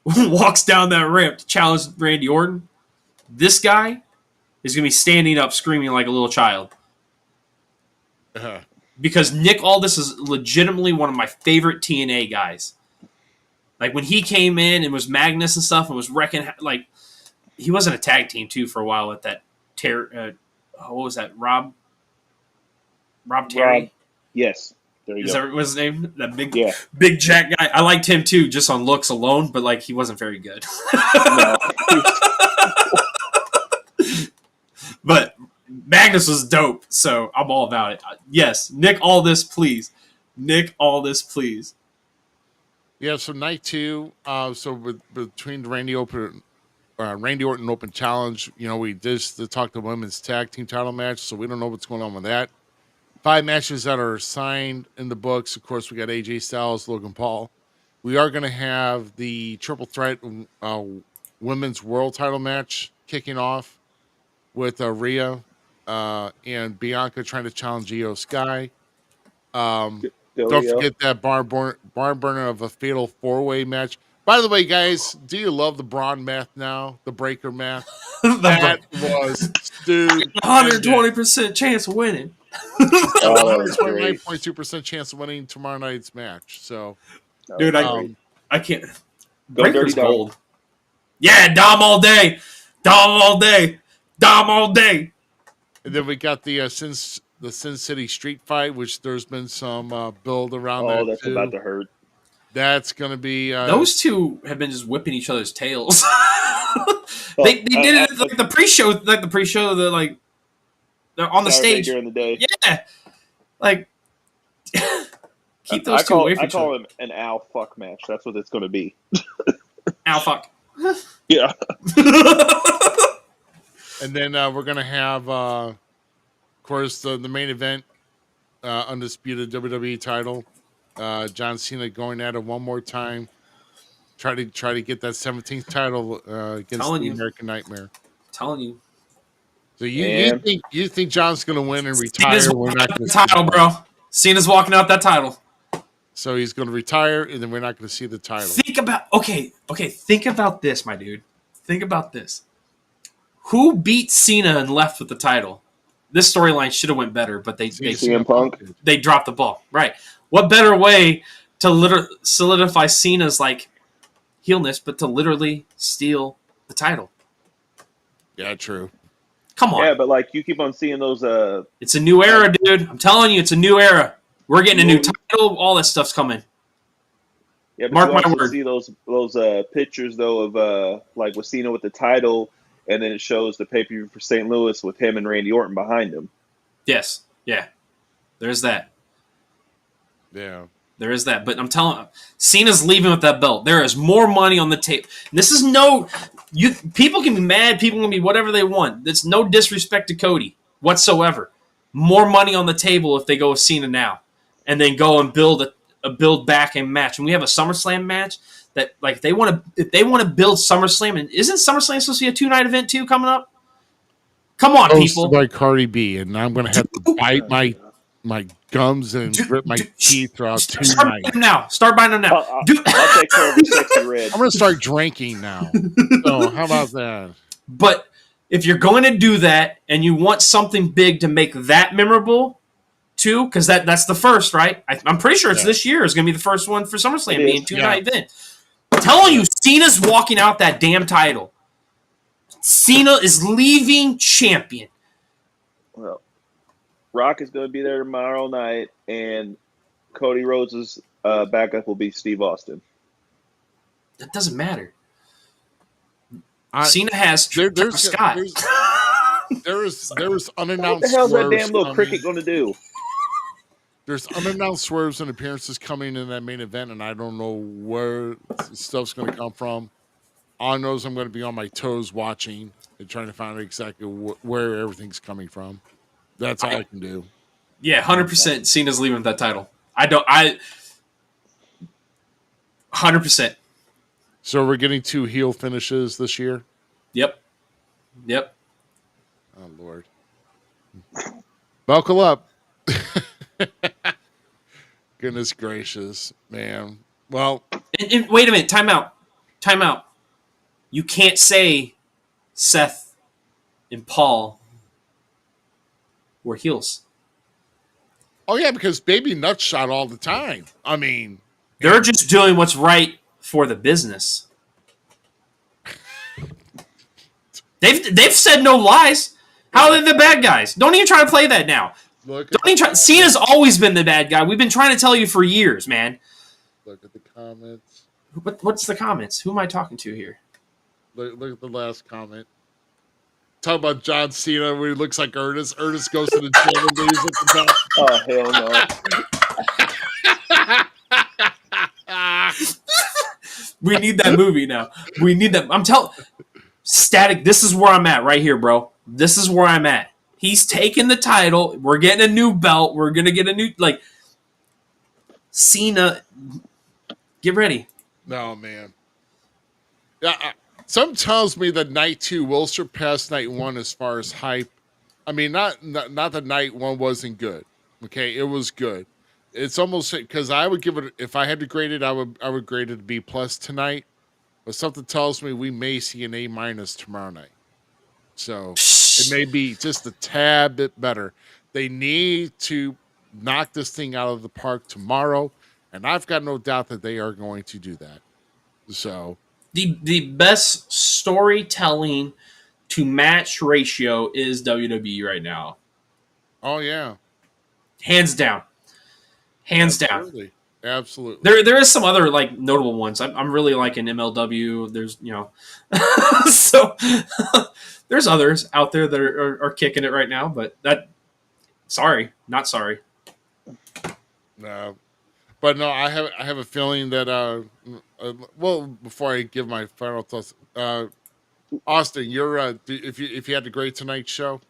walks down that ramp to challenge Randy Orton, this guy is going to be standing up screaming like a little child. Because Nick Aldis is legitimately one of my favorite TNA guys. Like, when he came in and was Magnus and stuff and was wrecking, like, he was in a tag team too for a while with that what was that? Rob Terry?
Yes. There you go.
Is that what's his name? That big Jack guy. I liked him too, just on looks alone, but like he wasn't very good. But Magnus was dope, so I'm all about it. Yes, Nick Aldis, please. Nick Aldis, please.
Yeah, so night 2, between the Randy Orton Open Challenge, we just talked the women's tag team title match, so we don't know what's going on with that. 5 matches that are signed in the books. Of course, we got AJ Styles, Logan Paul. We are going to have the triple threat women's world title match kicking off with Rhea and Bianca trying to challenge Io Sky. Don't forget that barn burner of a fatal 4-way match. By the way, guys, do you love the Braun math now? The Breaker math? That was stupid.
120% chance of winning.
129.2% chance of winning tomorrow night's match. So,
dude, I can't. Breaker's gold. Yeah, Dom all day. Dom all day. Dom all day.
And then we got the Sin City street fight, which there's been some build around that.
Oh, that's about to hurt.
That's going to be...
those two have been just whipping each other's tails. They did it like the pre-show. They're like... They're on the stage
during the day.
Yeah, like keep those two away from each other.
I call him an Al fuck match. That's what it's going to be.
Al fuck.
Yeah.
And then we're going to have, of course, the main event, undisputed WWE title. John Cena going at it one more time. Try to get that 17th title against the American Nightmare.
Telling you.
So you think John's going to win and retire?
We're not going to title, bro. Cena's walking out that title.
So he's going to retire, and then we're not going to see the title.
Think about Think about this, my dude. Think about this. Who beat Cena and left with the title? This storyline should have went better, but they dropped the ball. Right. What better way to solidify Cena's like heelness, but to literally steal the title?
Yeah, true.
Come on.
Yeah, but like you keep on seeing those.
It's a new era, dude. I'm telling you, it's a new era. We're getting a new title. All that stuff's coming.
Yeah, but
Mark
you
my
also
word.
see those pictures though of like with Cena with the title, and then it shows the pay-per-view for St. Louis with him and Randy Orton behind him.
Yes, yeah. There's that.
Yeah.
There is that. But I'm telling you, Cena's leaving with that belt. There is more money on the table. This is people can be mad, people can be whatever they want. There's no disrespect to Cody whatsoever. More money on the table if they go with Cena now. And then go and build a build back and match. And we have a SummerSlam match that like if they want to build SummerSlam, and isn't SummerSlam supposed to be a 2-night event too coming up? Come on, people.
By Cardi B, and I'm gonna have to bite my gums and grit my teeth throughout 2 nights.
Start buying them now.
I'll take care of the Sexy Red.
I'm gonna start drinking now. So how about that?
But if you're going to do that and you want something big to make that memorable, too, because that's the first, right? I'm pretty sure it's this year is going to be the first one for SummerSlam being 2-night event. I'm telling you, Cena's walking out that damn title. Cena is leaving champion.
Well, Rock is going to be there tomorrow night, and Cody Rhodes's backup will be Steve Austin.
That doesn't matter. Cena has Scott.
There is unannounced.
What the hell's that damn little cricket going to do?
There's unannounced swerves and appearances coming in that main event, and I don't know where stuff's going to come from. All I know is I'm going to be on my toes watching and trying to find out exactly where everything's coming from. That's all I can do.
Yeah, 100% Cena's leaving with that title. 100%.
So we're getting 2 heel finishes this year?
Yep.
Oh, Lord. Buckle up. Goodness gracious, man. Well.
And wait a minute. Time out. You can't say Seth and Paul were heels.
Oh, yeah, because baby nuts shot all the time. I mean.
They're just doing what's right for the business. They've said no lies. How are they the bad guys? Don't even try to play that now. Cena's always been the bad guy. We've been trying to tell you for years, man.
Look at the comments.
What's the comments? Who am I talking to here?
Look at the last comment. Talk about John Cena where he looks like Ernest. Ernest goes to the gym and he's at the top.
Oh, hell no.
We need that movie now. We need that. I'm telling Static, this is where I'm at right here, bro. This is where I'm at. He's taking the title. We're getting a new belt. We're going to get a new, Cena, get ready.
No, man. Yeah, something tells me that night 2 will surpass night 1 as far as hype. I mean, not that night 1 wasn't good. Okay, it was good. It's almost because I would give it, if I had to grade it, I would grade it B+ tonight. But something tells me we may see an A- tomorrow night. So it may be just a tad bit better. They need to knock this thing out of the park tomorrow, and I've got no doubt that they are going to do that. So
the best storytelling to match ratio is WWE right now.
Oh yeah,
hands down.
Absolutely.
There is some other notable ones. I'm really liking MLW. There's so there's others out there that are kicking it right now. But not sorry.
No, but no, I have a feeling that well, before I give my final thoughts, Austin, you're if you had to grade tonight's show,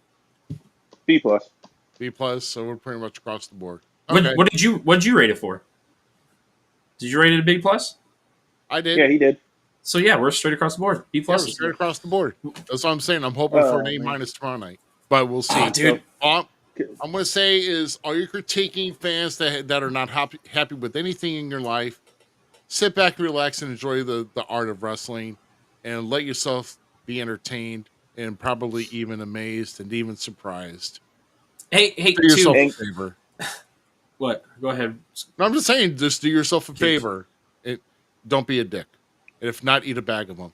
B+.
B+. So we're pretty much across the board.
Okay. What did you rate it for? Did you rate it a B+?
I did.
Yeah, he did.
So yeah, we're straight across the board. B+.
Yeah, straight across the board. That's what I'm saying. I'm hoping for an A- tomorrow night, but we'll see.
Oh, dude.
I'm going to say is all your critiquing fans that are not happy with anything in your life, sit back, relax, and enjoy the art of wrestling, and let yourself be entertained and probably even amazed and even surprised.
Hey,
do yourself a favor.
What? Go ahead.
No, I'm just saying, just do yourself a favor. Don't be a dick. And if not, eat a bag of them.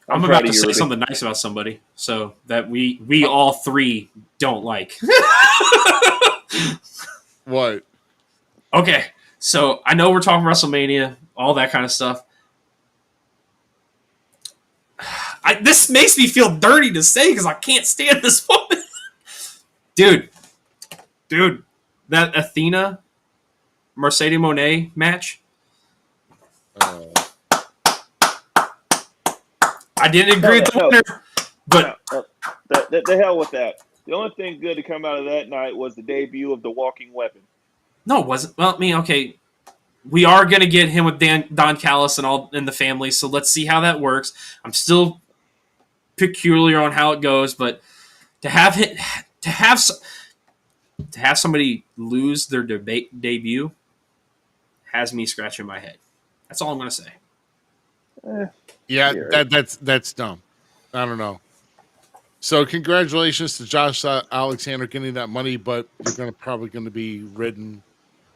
I'm about to say something nice about somebody, so that we all three don't like.
What?
Okay, So I know we're talking WrestleMania, all that kind of stuff. This makes me feel dirty to say because I can't stand this woman. Dude, that Athena Mercedes Moné match. I didn't agree with the winner, but
the hell with that. The only thing good to come out of that night was the debut of the Walking Weapon.
No, it wasn't. Well, I mean, okay, we are gonna get him with Don Callis and all in the family, so let's see how that works. I'm still peculiar on how it goes, but to have somebody lose their debut has me scratching my head. That's all I'm gonna say.
Yeah, that's dumb. I don't know. So congratulations to Josh Alexander getting that money, but you're probably going to be ridden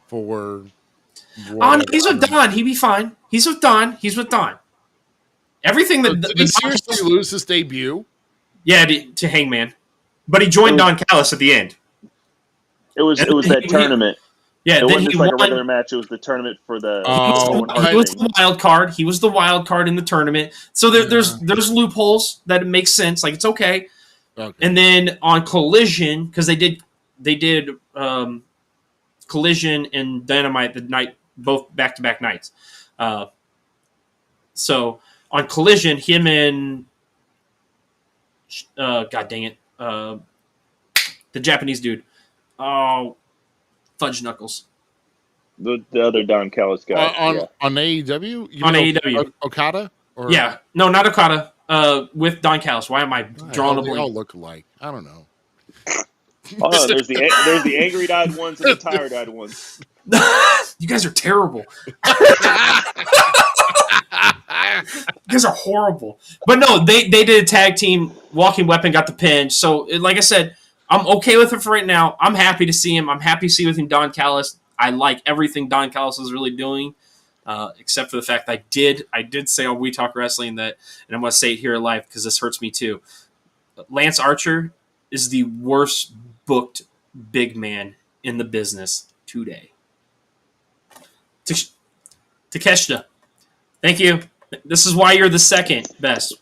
for.
Oh no, he's with Don. He'd be fine. He's with Don. Everything that
did he seriously lose his debut?
Yeah, to Hangman, but he joined Don Callis at the end.
It was that tournament.
Yeah,
it wasn't just like a regular match. It was the tournament for the.
He was the wild card. He was the wild card in the tournament. So there's loopholes that it makes sense. Like it's okay. And then on Collision, because they did Collision and Dynamite the night, both back-to-back nights. So on Collision, him and God dang it, the Japanese dude. Oh, Fudge Knuckles.
The other Don Callis guy.
On AEW?
On AEW.
Okada? Or?
Yeah. No, not Okada. With Don Callis. Why am I drawing a blank?
They all look alike. I don't know.
Oh, no, there's the angry-eyed ones and the tired-eyed ones.
You guys are terrible. You guys are horrible. But no, they did a tag team. Walking Weapon got the pin. So, like I said, I'm okay with it for right now. I'm happy to see him. I'm happy to see with him Don Callis. I like everything Don Callis is really doing, except for the fact that I did say on We Talk Wrestling that, and I'm going to say it here live because this hurts me too. Lance Archer is the worst booked big man in the business today. Takeshita, thank you. This is why you're the second best.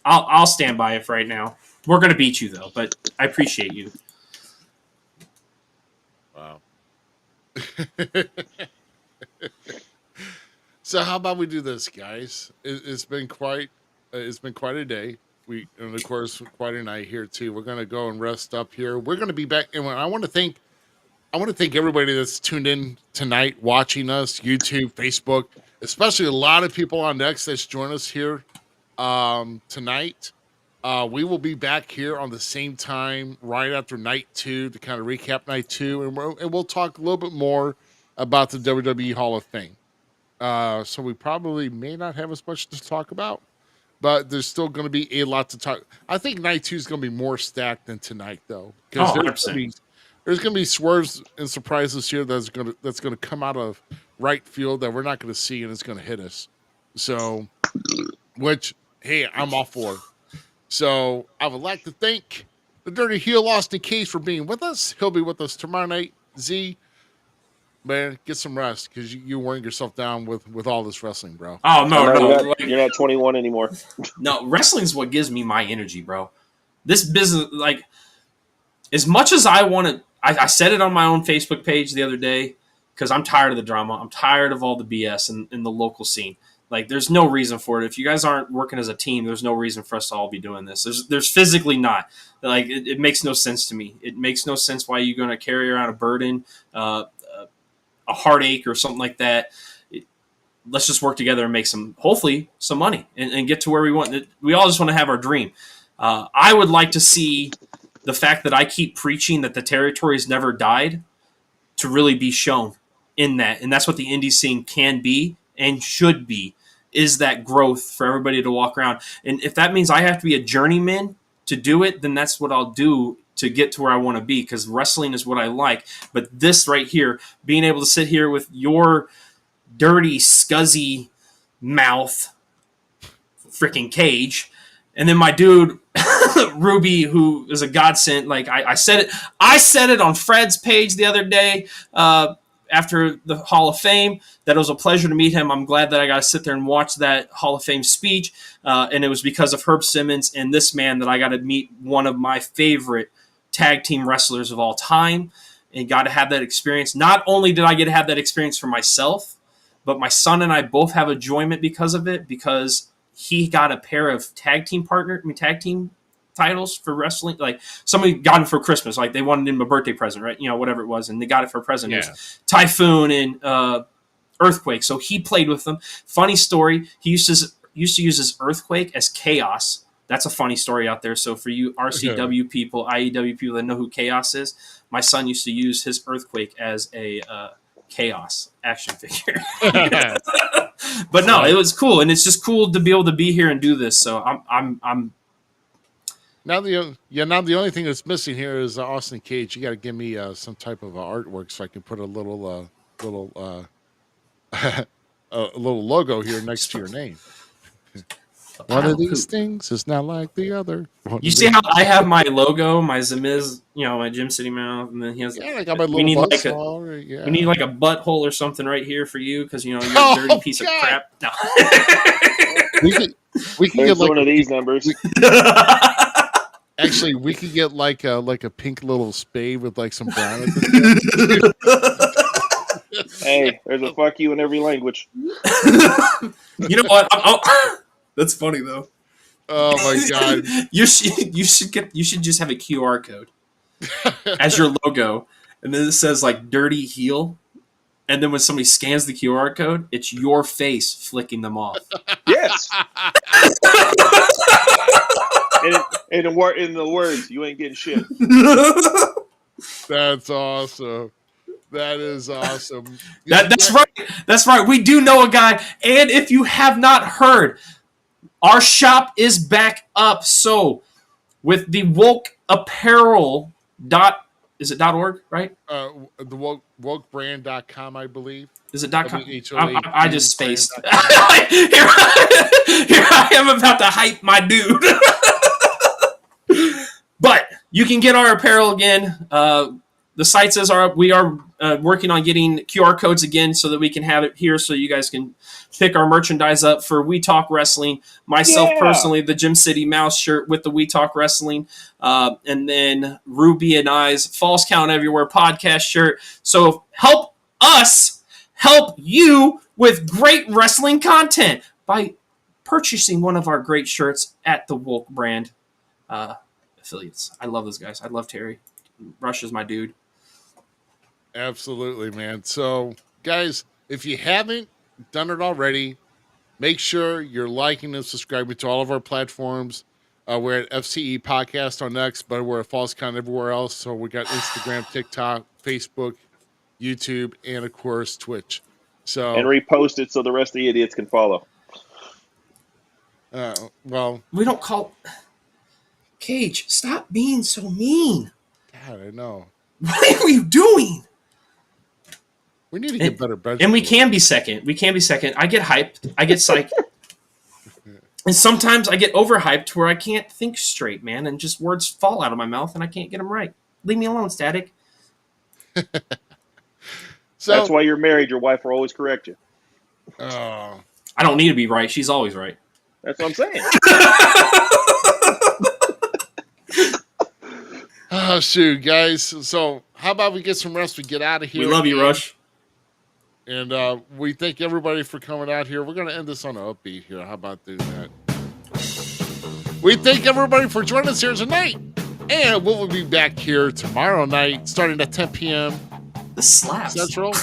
I'll stand by it for right now. We're going to beat you, though, but I appreciate you.
Wow. So how about we do this, guys? It's been quite a day. And of course, quite a night here, too. We're going to go and rest up here. We're going to be back. And I want to thank everybody that's tuned in tonight, watching us, YouTube, Facebook, especially a lot of people on Next that's joined us here tonight. We will be back here on the same time right after night 2 to kind of recap night 2, and we'll talk a little bit more about the WWE Hall of Fame. So we probably may not have as much to talk about, but there's still going to be a lot to talk. I think night 2 is going to be more stacked than tonight, though, because there's going to be swerves and surprises here that's going to come out of right field that we're not going to see, and it's going to hit us. So, which, hey, I'm all for. So I would like to thank the Dirty Heel Austin Case for being with us. He'll be with us tomorrow night. Z, man, get some rest because you're wearing yourself down with all this wrestling, bro.
Oh, no.
You're not 21 anymore.
No, wrestling's what gives me my energy, bro. This business, like, as much as I want to, I said it on my own Facebook page the other day because I'm tired of the drama. I'm tired of all the BS in the local scene. Like, there's no reason for it. If you guys aren't working as a team, there's no reason for us to all be doing this. There's physically not. Like, it makes no sense to me. It makes no sense why you're going to carry around a burden, a heartache or something like that. Let's just work together and make hopefully some money and get to where we want. We all just want to have our dream. I would like to see the fact that I keep preaching that the territories never died to really be shown in that. And that's what the indie scene can be and should be, is that growth for everybody to walk around. And if that means I have to be a journeyman to do it, then that's what I'll do to get to where I want to be, because wrestling is what I like. But this right here, being able to sit here with your dirty, scuzzy mouth freaking cage, and then my dude Ruby, who is a godsend. Like I said it on Fred's page the other day, after the Hall of Fame that it was a pleasure to meet him. I'm glad that I got to sit there and watch that Hall of Fame speech. And it was because of Herb Simmons and this man that I got to meet one of my favorite tag team wrestlers of all time and got to have that experience. Not only did I get to have that experience for myself, but my son and I both have enjoyment because of it, because he got a pair of tag team titles for wrestling. Like somebody got him for Christmas, like they wanted him a birthday present, right? Whatever it was, and they got it for a present. Yeah. It was Typhoon and Earthquake. So he played with them. Funny story, he used to use his Earthquake as Chaos. That's a funny story out there. So for you RCW people, IEW people that know who Chaos is, my son used to use his Earthquake as a Chaos action figure. But no, it was cool, and it's just cool to be able to be here and do this. So I'm
Now the only thing that's missing here is Austin Cage. You got to give me some type of artwork so I can put a little a little logo here next to your name. One of these things is not like the other.
You see how I have my logo, my Zmiz, my Gym City Mouth, and then he has.
Yeah, I got my little
we need like a butthole or something right here for you because you're a dirty piece of crap. No.
we can get like one of these numbers.
Actually, we could get like a pink little spade with like some brown at the tip.
Hey, there's a fuck you in every language.
You know what? That's funny though.
Oh my god!
You should just have a QR code as your logo, and then it says like "dirty heel," and then when somebody scans the QR code, it's your face flicking them off.
Yes. In the words, you ain't getting shit.
That's awesome. That is awesome.
That's right. That's right. We do know a guy, and if you have not heard, our shop is back up. So with the woke apparel is it .org, right?
The wokebrand.com, I believe.
Is it .com? I just spaced. Here I am about to hype my dude. But you can get our apparel again. The site says we are working on getting QR codes again so that we can have it here so you guys can pick our merchandise up for We Talk Wrestling. Myself personally, the Gym City Mouse shirt with the We Talk Wrestling. And then Ruby and I's Falls Count Everywhere podcast shirt. So help us help you with great wrestling content by purchasing one of our great shirts at the Woke Brand affiliates. I love those guys. I love Terry. Rush is my dude.
Absolutely, man. So, guys, if you haven't done it already, make sure you're liking and subscribing to all of our platforms. We're at FCE Podcast on X, but we're at Falls Count everywhere else. So we got Instagram, TikTok, Facebook, YouTube, and of course Twitch. So
and repost it so the rest of the idiots can follow.
Well,
we don't call Cage. Stop being so mean.
God, I know.
What are you doing?
We need to get better bench.
And we can be second. I get hyped. I get psyched. And sometimes I get overhyped where I can't think straight, man, and just words fall out of my mouth and I can't get them right. Leave me alone, Static.
So that's why you're married. Your wife will always correct you.
Oh.
I don't need to be right. She's always right.
That's what I'm saying.
Oh, shoot, guys. So how about we get some rest? We get out of here.
We love you, Rush.
And we thank everybody for coming out here. We're going to end this on an upbeat here. How about doing that? We thank everybody for joining us here tonight. And we'll be back here tomorrow night, starting at 10 p.m.
The slaps.
Central.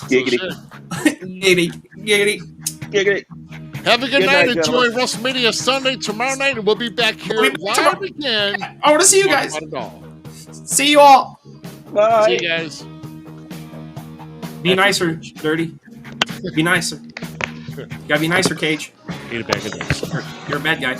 Giggity.
Giggity.
Have a good night. Enjoy WrestleMania Sunday tomorrow night. And we'll be back here live again.
I want to see you guys. See you all.
Bye.
See you guys.
Be nicer, Dirty. Be nicer. You gotta be nicer, Cage.
Eat a bag of dicks.
You're a bad guy.